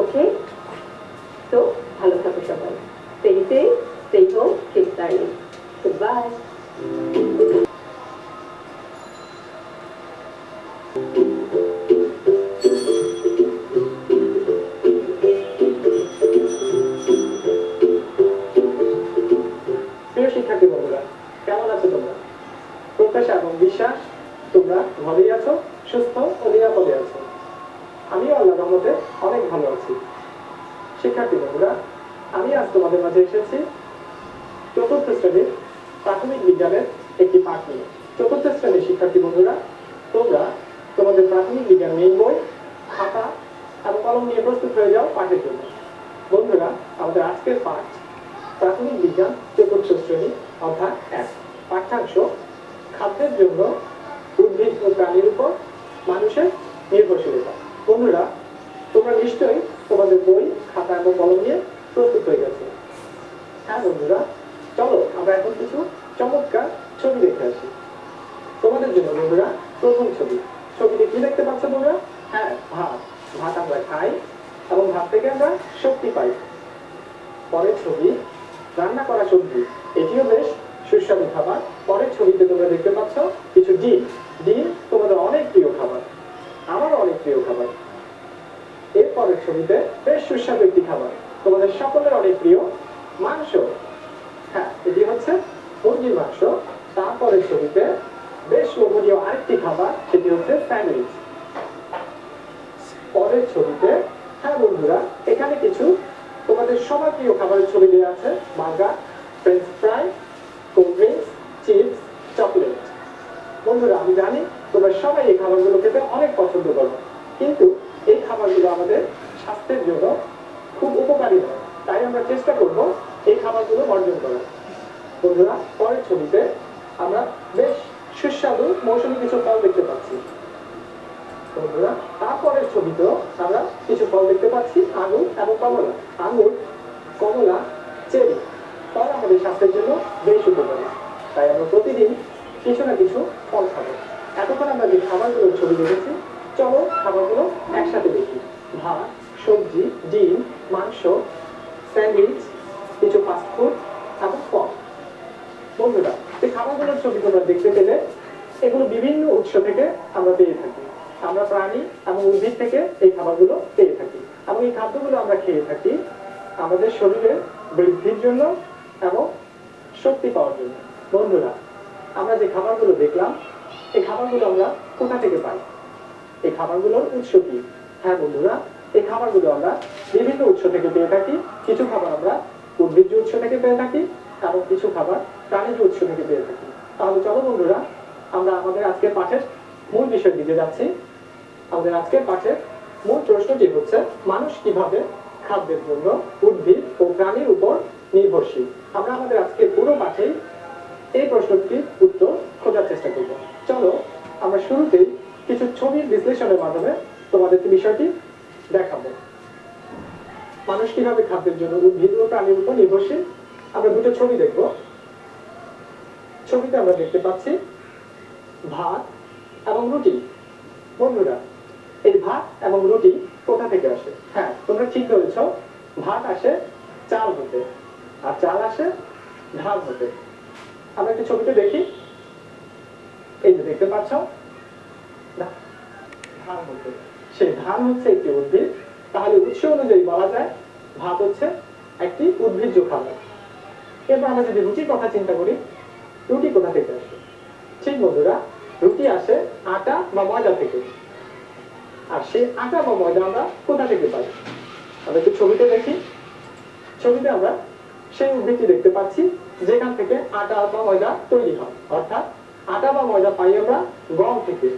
ওকে, তো ভালো থাকো সবাই। Stay safe, stay home, keep learning. Goodbye. প্রিয় শিক্ষার্থী বন্ধুরা, কেমন আছো তোমরা? প্রত্যাশা এবং বিশ্বাস তোমরা ভালোই আছো, সুস্থ ও নিরাপদে আছো। আমিও আল্লাহর রহমতে অনেক ভালো আছি। শিক্ষার্থী বন্ধুরা, আমি আজ তোমাদের মাঝে এসেছি চতুর্থ শ্রেণীর প্রাথমিক বিজ্ঞানের একটি পাঠ নিয়ে। চতুর্থ শ্রেণীর শিক্ষার্থী বন্ধুরা, তোমরা তোমাদের প্রাথমিক বিজ্ঞান মেইন বই, খাতা এবং কলম নিয়ে প্রস্তুত হয়ে যাও পাঠের জন্য। বন্ধুরা, আমাদের আজকের পাঠ প্রাথমিক বিজ্ঞান চতুর্থ শ্রেণী অধ্যায় 1, পাঠ্যাংশ খাদ্যের জন্য উদ্ভিদ ও প্রাণীর উপর মানুষের নির্ভরশীলতা। বন্ধুরা, তোমরা নিশ্চয়ই তোমাদের বই, খাতা এবং কলম নিয়ে প্রস্তুত হয়ে গেছে। হ্যাঁ বন্ধুরা, চলো আমরা এখন কিছু চমৎকার ছবি দেখে আসি তোমাদের জন্য। বন্ধুরা, প্রথম ছবিতে কি দেখতে পাচ্ছ তোমরা? হ্যাঁ, ভাত আমরা খাই এবং ভাত থেকে আমরা শক্তি পাই। পরের ছবি রান্না করা সবজি, এটিও বেশ সুস্বাদু খাবার। পরের ছবিতে তোমরা দেখতে পাচ্ছ কিছু ডিম তোমাদের অনেক প্রিয় খাবার, আমারও অনেক প্রিয় খাবার। এর পরের ছবিতে বেশ সুস্বাদু একটি খাবার, তোমাদের সকলের অনেক প্রিয় মাংস। হ্যাঁ, এটি হচ্ছে মুরগির মাংস। তারপরের ছবিতে বেশ লোভনীয় আরেকটি খাবার, সেটি হচ্ছে স্যান্ডউইচ। পরের ছবিতে হ্যাঁ বন্ধুরা, এখানে কিছু তোমাদের সবার প্রিয় খাবারের ছবি দেওয়া আছে, burger, French fry, cold drinks, chips, chocolate. বন্ধুরা, আমি জানি তোমরা সবাই এই খাবারগুলো খেতে অনেক পছন্দ করো, কিন্তু এই খাবারগুলো আমাদের স্বাস্থ্যের জন্য খুব উপকারী নয়। তাই আমরা চেষ্টা করব এই খাবারগুলো বর্জন করার। বন্ধুরা, পরের ছবিতে আমরা বেশ সুস্বাদু মৌসুমী কিছু ফল দেখতে পাচ্ছি। বন্ধুরা, তারপরের ছবিতেও আমরা কিছু ফল দেখতে পাচ্ছি, আঙুর এবং কমলা। আঙুর, কমলা, চেরি ফল আমাদের স্বাস্থ্যের জন্য বেশ উপকারী। তাই আমরা প্রতিদিন কিছু না কিছু ফল খাবো। এতক্ষণ আমরা যে খাবারগুলোর ছবি দেখেছি, চলো খাবারগুলো একসাথে দেখি। ভাত, সবজি, ডিম, মাংস, স্যান্ডউইচ, কিছু ফাস্টফুড এবং ফল। বন্ধুরা, যে খাবারগুলোর ছবি তোমরা দেখতে পেলে, এগুলো বিভিন্ন উৎস থেকে আমরা পেয়ে থাকি। আমরা প্রাণী এবং উদ্ভিদ থেকে এই খাবারগুলো পেয়ে থাকি, এবং এই খাদ্যগুলো আমরা খেয়ে থাকি আমাদের শরীরের বৃদ্ধির জন্য এবং শক্তি পাওয়ার জন্য। বন্ধুরা, আমরা যে খাবারগুলো দেখলাম, এই খাবারগুলো আমরা কোথা থেকে পাই? এই খাবারগুলোর উৎস কি? হ্যাঁ বন্ধুরা, এই খাবারগুলো আমরা বিভিন্ন উৎস থেকে পেয়ে থাকি। কিছু খাবার আমরা উদ্ভিজ্জ উৎস থেকে পেয়ে থাকি এবং কিছু খাবার প্রাণীজ উৎস থেকে পেয়ে থাকি। তাহলে চলো বন্ধুরা, আমরা আমাদের আজকের পাঠের মূল বিষয়ের দিকে যাচ্ছি। আমাদের আজকের পাঠের মূল প্রশ্নটি হচ্ছে, মানুষ কিভাবে খাদ্যের জন্য উদ্ভিদ ও প্রাণীর উপর নির্ভরশীল। আমরা আমাদের আজকের পুরো পাঠেই এই প্রশ্নটির উত্তর খোঁজার চেষ্টা করব। চলো আমরা শুরুতেই কিছু ছবির বিশ্লেষণের মাধ্যমে তোমাদেরকে বিষয়টি দেখাবো। মানুষ কিভাবে খাদ্যের জন্য উদ্ভিদ ও প্রাণীর উপর নির্ভরশীল। আমরা দুটো ছবি দেখব। ছবিতে আমরা দেখতে পাচ্ছি ভাত এবং রুটি। বন্ধুরা, এই ভাত এবং রুটি কোথা থেকে আসে? হ্যাঁ, তোমরা ঠিক ধরেছ, ভাত আসে চাল হতে, আর চাল আসে ধান হতে। আমরা একটু ছবিতে দেখি। এই যে দেখতে পাচ্ছ, ধান হতে। সেই ধান হচ্ছে একটি উদ্ভিদ। তাহলে উৎস অনুযায়ী বলা যায় ভাত হচ্ছে একটি উদ্ভিজ্জ খাবার। এরপর আমরা যদি রুটির কথা চিন্তা করি, রুটি কোথা থেকে আসে? ঠিক বন্ধুরা, রুটি আসে আটা বা ময়দা থেকে। আর সেই আটা বা ময়দা আমরা কোথা থেকে পাই? আমরা একটু ছবিতে দেখি। ছবিতে আমরা সেই উদ্ভিদটি দেখতে পাচ্ছি যেখান থেকে আটা বা ময়দা তৈরি হয়। অর্থাৎ আটা বা ময়দা পাই আমরা গম থেকে।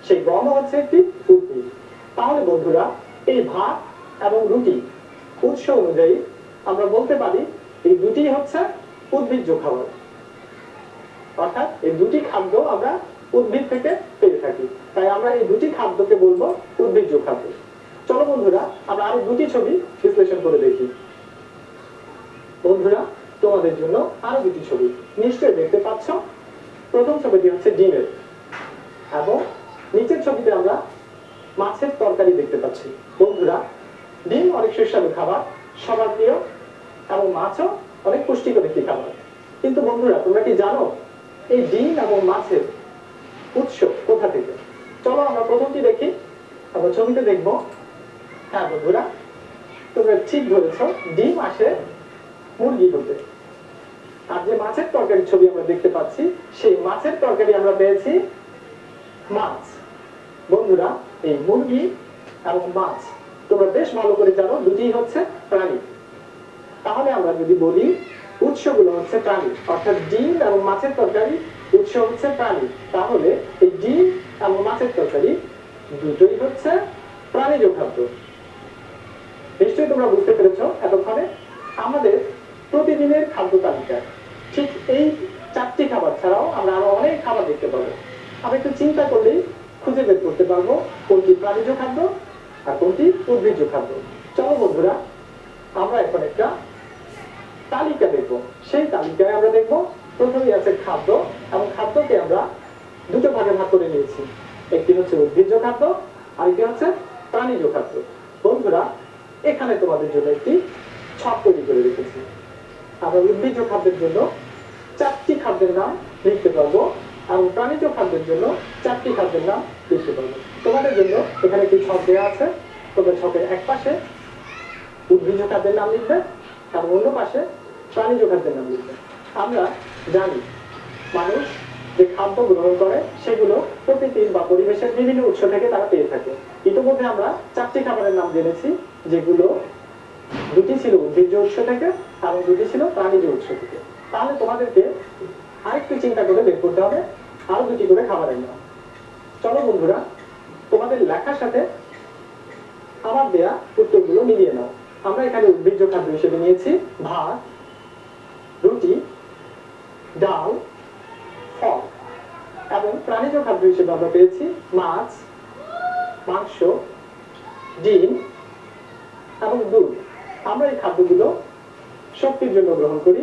সেই গম হচ্ছে একটি উদ্ভিদ। তাহলে বন্ধুরা, এই ভাত এবং রুটি উৎস অনুযায়ী আমরা বলতে পারি এই দুটি হচ্ছে উদ্ভিজ্জ খাবার। অর্থাৎ এই দুটি খাদ্য আমরা উদ্ভিদ থেকে পেয়ে থাকি। তাই আমরা এই দুটি খাদ্যকে বলবো উদ্ভিজ্জ খাদ্য। চলো বন্ধুরা, আমরা আরো দুটি ছবি বিশ্লেষণ করে দেখি। বন্ধুরা, তোমাদের জন্য আরো দুটি ছবি নিশ্চয়ই দেখতে পাচ্ছ। প্রথম ছবিটি হচ্ছে ডিমের, এবং নিচের ছবিতে আমরা মাছের তরকারি দেখতে পাচ্ছি। বন্ধুরা, ডিম অনেক সুস্বাদু খাবার, সবার প্রিয়, এবং মাছও অনেক পুষ্টিকর একটি খাবার। কিন্তু বন্ধুরা, তোমরা কি জানো এই ডিম এবং মাছের উৎস কোথা থেকে? চলো আমরা প্রথমটি দেখি। আমরা ছবিতে দেখবো। হ্যাঁ বন্ধুরা, তোমরা ঠিক ধরেছ, ডিম আসে মুরগি হতে। আর যে মাছের তরকারির ছবি আমরা দেখতে পাচ্ছি, সেই মাছের তরকারি আমরা পেয়েছি মাছ। বন্ধুরা, এই মুরগি এবং মাছ তোমরা বেশ ভালো করে জানো দুটি হচ্ছে প্রাণী। তাহলে আমরা যদি বলি উৎসগুলো হচ্ছে প্রাণী, অর্থাৎ ডিম এবং মাছের তরকারি উৎস হচ্ছে প্রাণী, তাহলে এই ডিম এবং মাছের তরকারি দুটোই হচ্ছে প্রাণীজ খাদ্য। নিশ্চয়ই তোমরা বুঝতে পেরেছ এতক্ষণে আমাদের প্রতিদিনের খাদ্য তালিকা ঠিক এই চারটি খাবার ছাড়াও আমরা আরো অনেক খাবার দেখতে পাবো। আমরা একটু চিন্তা করলেই খুঁজে বের করতে পারবো কোনটি প্রাণীজ খাদ্য আর কোনটি উদ্ভিজ্জ খাদ্য। চলো বন্ধুরা, আমরা এখন একটা তালিকা দেখব। সেই তালিকায় আমরা দেখব প্রথমেই আছে খাদ্য, এবং খাদ্যকে আমরা দুটো ভাগে ভাগ করে নিয়েছি। একটি হচ্ছে উদ্ভিজ্জ খাদ্য, আরেকটি হচ্ছে প্রাণীজ খাদ্য। বন্ধুরা, এখানে তোমাদের জন্য একটি ছক তৈরি করে রেখেছি। আমরা উদ্ভিজ্জ খাদ্যের জন্য চারটি খাদ্যের নাম লিখতে পারবো, এবং প্রাণীজ খাদ্যের জন্য চারটি খাদ্যের নাম লিখতে পারবো। তোমাদের জন্য এখানে একটি ছক দেওয়া আছে। তোমরা ছকের এক পাশে উদ্ভিজ্জ খাদ্যের নাম লিখবে এবং অন্য পাশে প্রাণীজ খাদ্যের নাম লিখবে। আমরা জানি মানুষ যে খাদ্য গ্রহণ করে সেগুলো প্রকৃতির বা পরিবেশের বিভিন্ন উৎস থেকে তারা পেয়ে থাকে। ইতিমধ্যে আমরা চারটি খাবারের নাম জেনেছি, যেগুলো দুটি ছিল উদ্ভিজ্জ উৎস থেকে এবং দুটি ছিল প্রাণীজ উৎস থেকে। তাহলে তোমাদেরকে আরেকটু চিন্তা করে বের করতে হবে আরো দুটি করে খাবারের নাম। চলো বন্ধুরা, তোমাদের লেখার সাথে আমার দেয়া উত্তরগুলো মিলিয়ে নাও। আমরা এখানে উদ্ভিজ্জ খাদ্য হিসেবে নিয়েছি ভাত, রুটি, ডাল, ফল, এবং প্রাণীজ খাদ্য হিসেবে আমরা পেয়েছি মাছ, মাংস, ডিম এবং দুধ। আমরা এই খাদ্যগুলো শক্তির জন্য গ্রহণ করি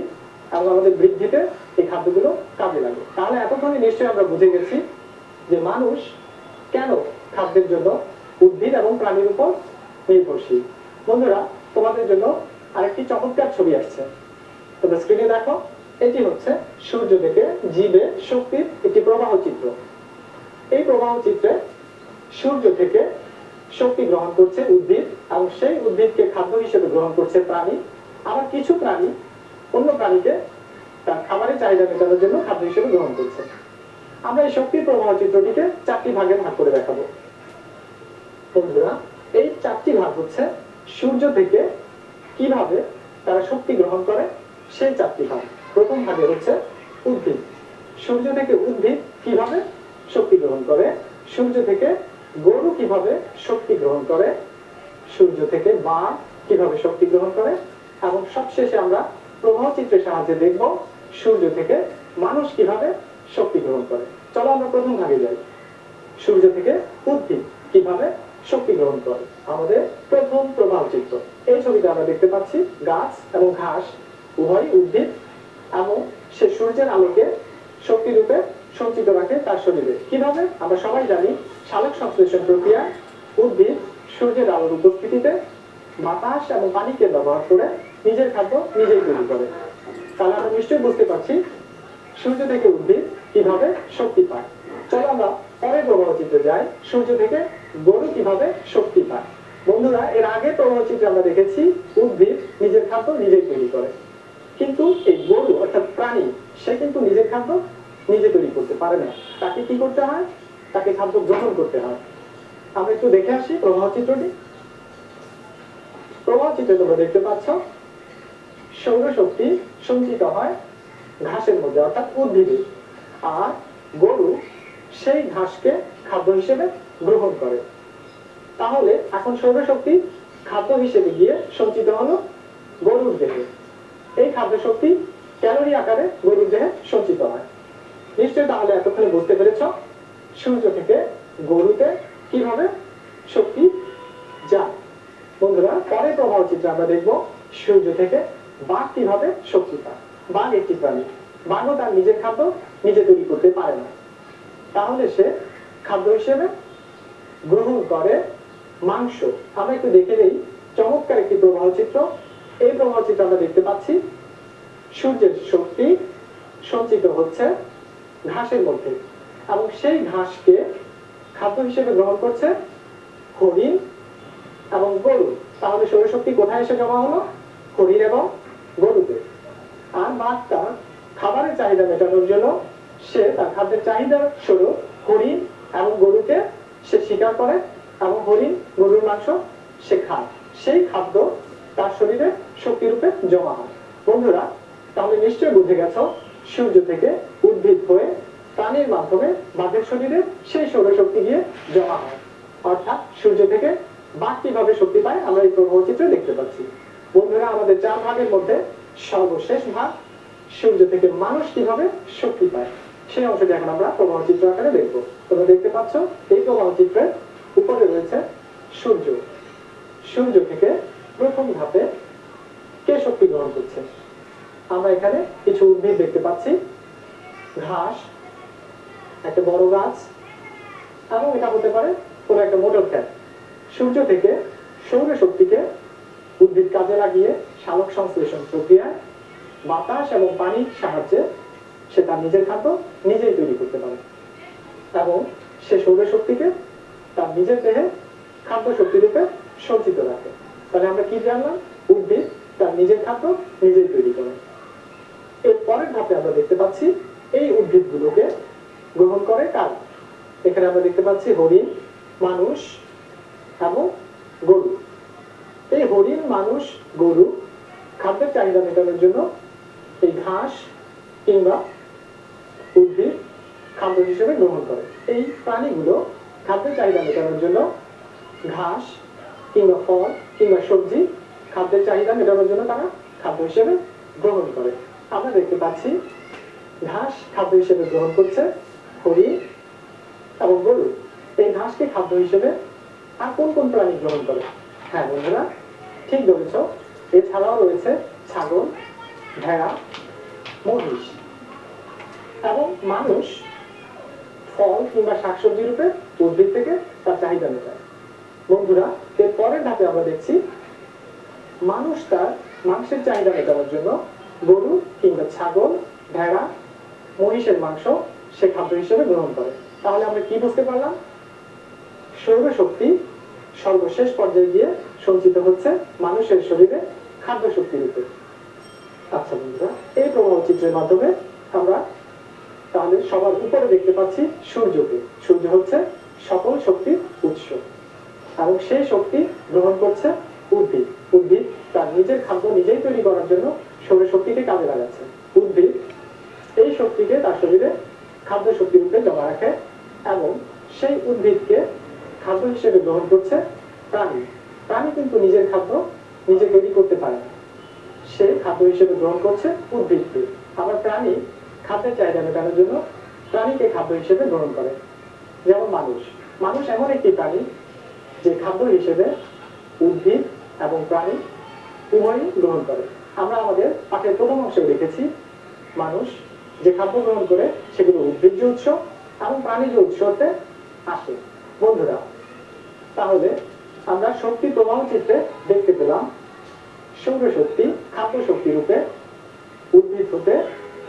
এবং আমাদের বৃদ্ধিতে এই খাদ্যগুলো কাজে লাগে। তাহলে এতক্ষণে নিশ্চয়ই আমরা বুঝে গেছি যে মানুষ কেন খাদ্যের জন্য উদ্ভিদ এবং প্রাণীর উপর নির্ভরশীল। বন্ধুরা, তোমাদের জন্য আরেকটি চমৎকার ছবি আসছে, তোমরা স্ক্রিনে দেখো। এটি হচ্ছে সূর্য থেকে জীবে শক্তির একটি প্রবাহ চিত্র। এই প্রবাহ চিত্রে সূর্য থেকে শক্তি গ্রহণ করছে উদ্ভিদ এবং সেই উদ্ভিদকে খাদ্য হিসেবে গ্রহণ করছে প্রাণী। আবার কিছু প্রাণী অন্য প্রাণীকে তার খাবারের চাহিদা মেটানোর জন্য খাদ্য হিসেবে গ্রহণ করছে। আমরা এই শক্তির প্রবাহ চিত্রটিকে 4টি ভাগে ভাগ করে দেখাবো। বন্ধুরা, এই 4টি ভাগ হচ্ছে সূর্য থেকে কিভাবে তারা শক্তি গ্রহণ করে সেই 4টি ভাগ। প্রথম ভাগে হচ্ছে উদ্ভিদ। সূর্য থেকে উদ্ভিদ কিভাবে শক্তি গ্রহণ করে, সূর্য থেকে গরু কিভাবে শক্তি গ্রহণ করে, সূর্য থেকে বাঘ কিভাবে শক্তি গ্রহণ করে, এবং সবশেষে আমরা প্রবাহ চিত্রের সাহায্যে দেখব সূর্য থেকে মানুষ কিভাবে শক্তি গ্রহণ করে। চলো আমরা প্রথম ভাগে যাই, সূর্য থেকে উদ্ভিদ কিভাবে শক্তি গ্রহণ করে। আমাদের প্রথম প্রবাহ চিত্র। এই ছবিতে আমরা দেখতে পাচ্ছি গাছ এবং ঘাস উভয় উদ্ভিদ এবং সে সূর্যের আলোকে শক্তি রূপে সঞ্চিত রাখে তার শরীরে। কিভাবে? আমরা সবাই জানি সালোক সংশ্লেষণ প্রক্রিয়া উদ্ভিদ সূর্যের আলোর উপস্থিতিতে বাতাস এবং পানিকে ব্যবহার করে নিজের খাদ্য নিজেই তৈরি করে। তাহলে আমরা নিশ্চয়ই বুঝতে পারছি সূর্য থেকে উদ্ভিদ কিভাবে শক্তি পায়। চলো আমরা পরের প্রবাহ চিত্রে যাই, সূর্য থেকে গরু কিভাবে শক্তি পায়। বন্ধুরা, এর আগে প্রবাহ চিত্রে আমরা দেখেছি উদ্ভিদ নিজের খাদ্য নিজেই তৈরি করে, কিন্তু এই গরু অর্থাৎ প্রাণী সে কিন্তু নিজের খাদ্য নিজে তৈরি করতে পারে না। তাকে কি করতে হয়? তাকে খাদ্য গ্রহণ করতে হয়। আমরা একটু দেখে আসি প্রবাহ চিত্রটি। প্রবাহ চিত্রে তোমরা দেখতে পাচ্ছ সৌরশক্তি সঞ্চিত হয় ঘাসের মধ্যে অর্থাৎ উদ্ভিদে, আর গরু সেই ঘাসকে খাদ্য হিসেবে গ্রহণ করে। তাহলে এখন সৌরশক্তি খাদ্য হিসেবে গিয়ে সঞ্চিত হলো গরুর দেহে। এই খাদ্য শক্তি ক্যালোরি আকারে গরুর দেহে সঞ্চিত হয়। নিশ্চয়ই তাহলে এতক্ষণে বুঝতে পেরেছ সূর্য থেকে গরুতে কিভাবে শক্তি যায়। বন্ধুরা, পরের প্রবাহ চিত্রে আমরা দেখব সূর্য থেকে বাঘ কিভাবে শক্তি পায়। বাঘ একটি প্রাণী, বাঘও তার নিজের খাদ্য নিজে তৈরি করতে পারে না। তাহলে সে খাদ্য হিসেবে গ্রহণ করে মাংস। আমরা একটু দেখে নেই চমৎকার একটি প্রবাহ চিত্র। এই প্রবাহ চিত্র আমরা দেখতে পাচ্ছি সূর্যের শক্তি সঞ্চিত হচ্ছে ঘাসের মধ্যে এবং সেই ঘাসকে খাদ্য হিসেবে গ্রহণ করছে হরিণ এবং গরু। তাহলে সৌরশক্তি কোথায় এসে জমা হলো? হরিণ এবং গরুতে। আর বাঘটা খাবারের চাহিদা মেটানোর জন্য সে তার খাদ্যের চাহিদা স্বরূপ হরিণ এবং গরুকে সে শিকার করে এবং হরিণ গরুর মাংস সে খায়। সেই খাদ্য তার শরীরে শক্তি রূপে জমা হয়। বন্ধুরা, তাহলে নিশ্চয়ই বুঝে গেছ সূর্য থেকে উদ্ভিদ হয়ে প্রাণীর মাধ্যমে বাঘের শরীরে সেই সৌরশক্তি গিয়ে জমা হয়। অর্থাৎ সূর্য থেকে বাঘ কিভাবে শক্তি পায় আমরা এই প্রবাহ চিত্রে দেখতে পাচ্ছি। বন্ধুরা, আমাদের 4 ভাগের মধ্যে সর্বশেষ ভাগ সূর্য থেকে মানুষ কিভাবে শক্তি পায় সেই অংশটি এখন আমরা প্রবাহ চিত্র আকারে দেখব। তোমরা দেখতে পাচ্ছ এই প্রবাহ চিত্রের উপরে রয়েছে সূর্য। সূর্য থেকে প্রথম ধাপে কে শক্তি গ্রহণ করছে? আমরা এখানে কিছু উদ্ভিদ দেখতে পাচ্ছি, ঘাস, একটা বড় গাছ এবং এটা হতে পারে কোনো একটা মোটর ক্ষেত। সূর্য থেকে সৌরশক্তিকে উদ্ভিদ কাজে লাগিয়ে সালোক সংশ্লেষণ প্রক্রিয়ায় বাতাস এবং পানির সাহায্যে সে তার নিজের খাদ্য নিজেই তৈরি করতে পারে এবং সে সৌরশক্তিকে তার নিজের দেহে খাদ্য শক্তি রূপে সঞ্চিত রাখে। তাহলে আমরা কি জানলাম? উদ্ভিদ তার নিজের খাদ্য নিজেই তৈরি করে। এর পরের ধাপে আমরা দেখতে পাচ্ছি এই উদ্ভিদগুলোকে গ্রহণ করে কারা? এখানে আমরা দেখতে পাচ্ছি হরিণ, মানুষ এবং গরু। এই হরিণ, মানুষ, গরু খাদ্যের চাহিদা মেটানোর জন্য এই ঘাস কিংবা উদ্ভিদ খাদ্য হিসেবে গ্রহণ করে। এই প্রাণীগুলো খাদ্যের চাহিদা মেটানোর জন্য ঘাস কিংবা ফল কিংবা সবজি খাদ্যের চাহিদা মেটানোর জন্য তারা খাদ্য হিসেবে গ্রহণ করে। আমরা দেখতে পাচ্ছি ঘাস খাদ্য হিসেবে গ্রহণ করছে হরিণ এবং গরু। এই ঘাসকে খাদ্য হিসেবে আর কোন কোন প্রাণী গ্রহণ করে? হ্যাঁ বন্ধুরা, ঠিক ধরেছ। এছাড়াও রয়েছে ছাগল, ভেড়া, মহিষ এবং মানুষ ফল কিংবা শাকসবজি রূপে উদ্ভিদ থেকে তার চাহিদা মেটায়। বন্ধুরা, এর পরের ধাপে আমরা দেখছি মানুষ তার মাংসের চাহিদা মেটানোর জন্য গরু কিংবা ছাগল, ভেড়া, মহিষের মাংস সে খাদ্য হিসেবে গ্রহণ করে। তাহলে আমরা কি বুঝতে পারলাম? সৌরশক্তি সর্বশেষ পর্যায়ে গিয়ে সঞ্চিত হচ্ছে মানুষের শরীরে খাদ্য শক্তি রূপে। আচ্ছা বন্ধুরা, এই প্রবাহ চিত্রের মাধ্যমে আমরা তাহলে সবার উপরে দেখতে পাচ্ছি সূর্যকে। সূর্য হচ্ছে সকল শক্তির উৎস এবং সেই শক্তি গ্রহণ করছে উদ্ভিদ। উদ্ভিদ তার নিজের খাদ্য নিজেই তৈরি করার জন্য সৌরশক্তিকে কাজে লাগাচ্ছে। উদ্ভিদ এই শক্তিকে তার শরীরে খাদ্য শক্তি রূপে জমা রাখে এবং সেই উদ্ভিদকে খাদ্য হিসেবে গ্রহণ করছে প্রাণী। প্রাণী কিন্তু নিজের খাদ্য নিজে তৈরি করতে পারে না, সে খাদ্য হিসেবে গ্রহণ করছে উদ্ভিদকে। আবার প্রাণী খাদ্যের চাহিদা মেটানোর জন্য প্রাণীকে খাদ্য হিসেবে গ্রহণ করে। যেমন মানুষ। মানুষ এমন একটি প্রাণী যে খাদ্য হিসেবে উদ্ভিদ এবং প্রাণী উভয়ই গ্রহণ করে। আমরা আমাদের পাঠের প্রথম অংশে দেখেছি মানুষ যে খাদ্য গ্রহণ করে সেগুলো উদ্ভিজ্জ উৎস এবং প্রাণীজ উৎস হতে আসে। বন্ধুরা, তাহলে আমরা শক্তি প্রবাহ চিত্রে দেখতে পেলাম সৌরশক্তি খাদ্য শক্তি রূপে উদ্ভিদ হতে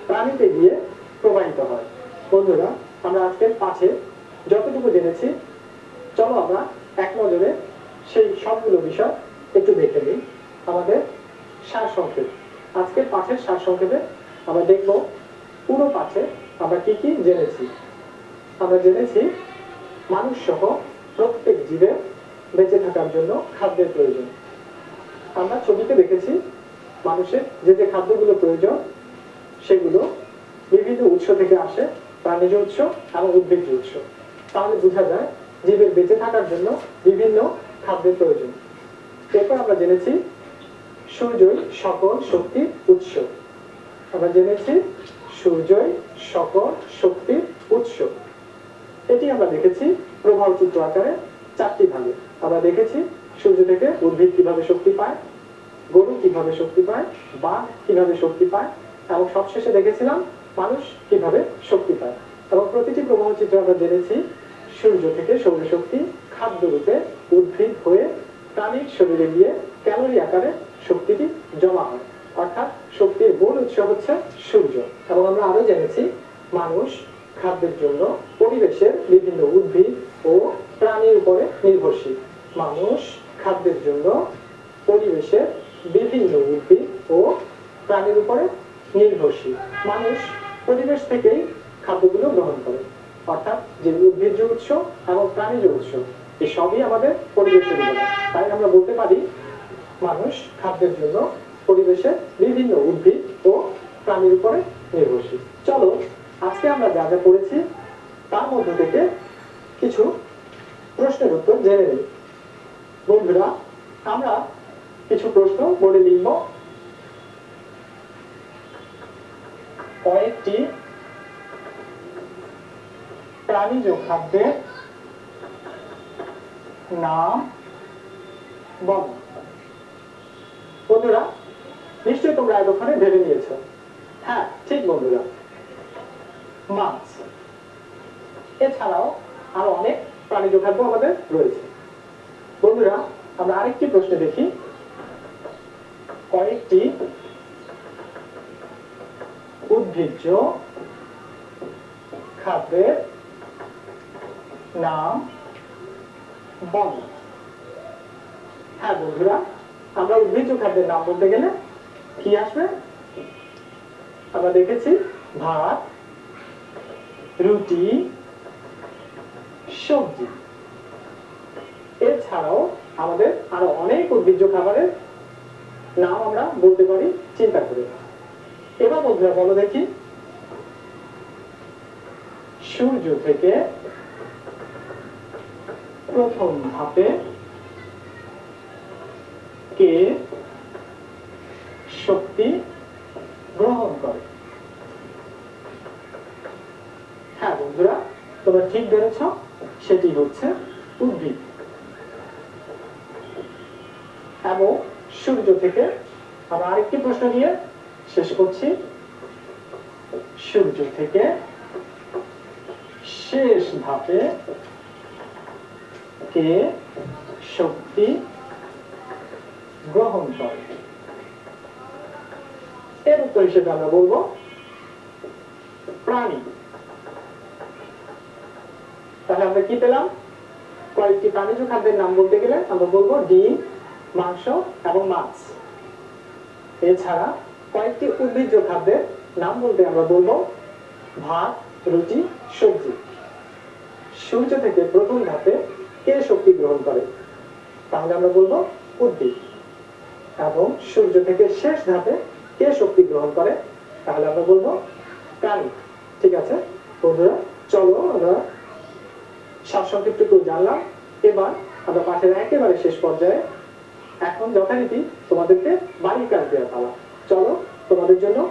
প্রাণীতে গিয়ে প্রবাহিত হয়। বন্ধুরা, আমরা আজকের পাঠে যতটুকু জেনেছি, চলো আমরা এক নজরে সেই সবগুলো বিষয় একটু দেখে নিই। আমাদের সারসংক্ষেপ, আজকের পাঠের সারসংক্ষেপে আমরা দেখব পুরো পাঠে আমরা কি কি জেনেছি। আমরা জেনেছি মানুষ সহ প্রত্যেক জীবের বেঁচে থাকার জন্য খাদ্যের প্রয়োজন। আমরা ছবিতে দেখেছি মানুষের যে যে খাদ্যগুলো প্রয়োজন সেগুলো বিভিন্ন উৎস থেকে আসে, প্রাণীজ উৎস এবং উদ্ভিজ্জ উৎস। তাহলে বোঝা যায় জীবের বেঁচে থাকার জন্য বিভিন্ন খাদ্যের প্রয়োজন। এরপর আমরা জেনেছি সূর্যই সকল শক্তির উৎস। আমরা জেনেছি সূর্যই সকল শক্তির উৎস। এটি আমরা দেখেছি প্রবাহ চিত্র আকারে চারটি ভাগে। আমরা দেখেছি সূর্য থেকে উদ্ভিদ কিভাবে শক্তি পায়, গরু কিভাবে শক্তি পায়, বাঘ কিভাবে শক্তি পায় এবং সবশেষে দেখেছিলাম মানুষ কিভাবে শক্তি পায়। এবং প্রতিটি প্রবাহ চিত্র আমরা জেনেছি সূর্য থেকে সৌরশক্তি খাদ্য রূপে উদ্ভিদ হয়ে প্রাণীর শরীরে গিয়ে ক্যালোরি আকারে শক্তিটি জমা হয়, অর্থাৎ শক্তির মূল উৎস হচ্ছে সূর্য। এবং আমরা আরো জেনেছি মানুষ খাদ্যের জন্য পরিবেশের বিভিন্ন উদ্ভিদ ও প্রাণীর উপরে নির্ভরশীল। মানুষ খাদ্যের জন্য পরিবেশের বিভিন্ন উদ্ভিদ ও প্রাণীর উপরে নির্ভরশীল। মানুষ পরিবেশ থেকেই খাদ্যগুলো গ্রহণ করে, অর্থাৎ যে উদ্ভিজ্জ উৎস এবং প্রাণীজ উৎস এই সবই আমাদের পরিবেশের উপাদান। তাই আমরা বলতে পারি মানুষ খাদ্যের জন্য পরিবেশের বিভিন্ন উদ্ভিদ ও প্রাণীর উপরে নির্ভরশীল। চলো আজকে আমরা যা যা পড়েছি তার মধ্য থেকে কিছু প্রশ্নের উত্তর জেনে নিই। বন্ধুরা, আমরা কিছু প্রশ্ন বোর্ডে লিখব। কয়েকটি প্রাণীজ খাদ্যের নাম বল। বন্ধুরা, নিশ্চয়ই তোমরা এতক্ষণে ভেবে নিয়েছ। হ্যাঁ, ঠিক বন্ধুরা, মাছ। এছাড়াও আরো অনেক প্রাণীজ খাদ্য আমাদের রয়েছে। বন্ধুরা, আমরা আরেকটি প্রশ্ন দেখি। কয়েকটি উদ্ভিজ্জ খাদ্যের নাম বল। হ্যাঁ বন্ধুরা, আমরা উদ্ভিজ্জ খাদ্যের নাম বলতে গেলে কি আসবে? আমরা দেখেছি ভাত, রুটি, সবজি। এছাড়াও আমাদের আরো অনেক উদ্ভিজ্জ খাবারের নাম আমরা বলতে পারি চিন্তা করে। এবার বন্ধুরা বলো দেখি, সূর্য থেকে প্রথম ধাপে কে শক্তি গ্রহণ করে? হ্যাঁ বন্ধুরা, তোমরা ঠিক ধরেছ, সেটি হচ্ছে উদ্ভিদ। এবং সূর্য থেকে আমরা আরেকটি প্রশ্ন নিয়ে শেষ করছি। সূর্য থেকে শেষ ধাপে কে শক্তি গ্রহণ করে? এর উত্তর হিসেবে আমরা বলবো প্রাণী। তাহলে আমরা কি পেলাম? কয়েকটি প্রাণীজ খাদ্যের নাম বলতে গেলে আমরা বলবো ডিম, মাংস এবং মাছ। এছাড়া কয়েকটি উদ্ভিজ্জ খাদ্যের নাম বলতে আমরা বলবো ভাত, রুটি, সবজি। সূর্য থেকে প্রথম ধাপে কে শক্তি গ্রহণ করে? তাহলে আমরা বলবো উদ্ভিদ। এবং সূর্য থেকে শেষ ধাপে কে শক্তি গ্রহণ করে? তাহলে আমরা বলবো প্রাণী। ঠিক আছে বন্ধুরা, চলো আমরা সারসংক্ষিপ্ত একটু জানলাম। এবার আমরা পাঠের একেবারে শেষ পর্যায়ে। এখন যথারীতি তোমাদেরকে বাড়ির কাজ দেওয়া পালা। চলো তোমাদের জন্য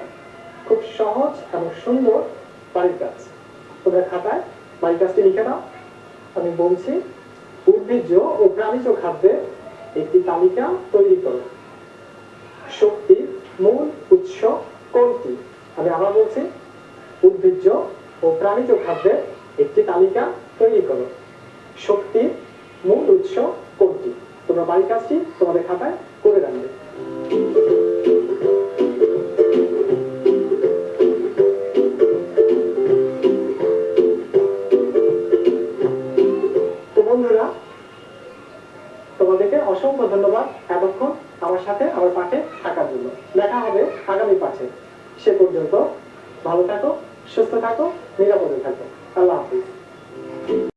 খুব সহজ এবং সুন্দর বাড়ির কাজ। তোমরা খাতায় বাড়ির কাজটি লিখে নাও। আমি বলছি, উদ্ভিজ্জ ও প্রাণীজ খাদ্যের একটি তালিকা তৈরি করো। শক্তির মূল উৎস কোনটি? আমি আবার বলছি, উদ্ভিজ্জ ও প্রাণীজ খাদ্যের একটি তালিকা তৈরি করো। শক্তির মূল উৎস কোনটি? তোমরা বাড়ির কাজটি তোমাদের খাতায় করে রাখবে। তো বন্ধুরা, তোমাদেরকে অসংখ্য ধন্যবাদ এতক্ষণ আমার সাথে আমার পাঠে থাকার জন্য। দেখা হবে আগামী পাঠে। সে পর্যন্ত ভালো থাকো, সুস্থ থাকো, নিরাপদে থাকো। আল্লাহ হাফিজ।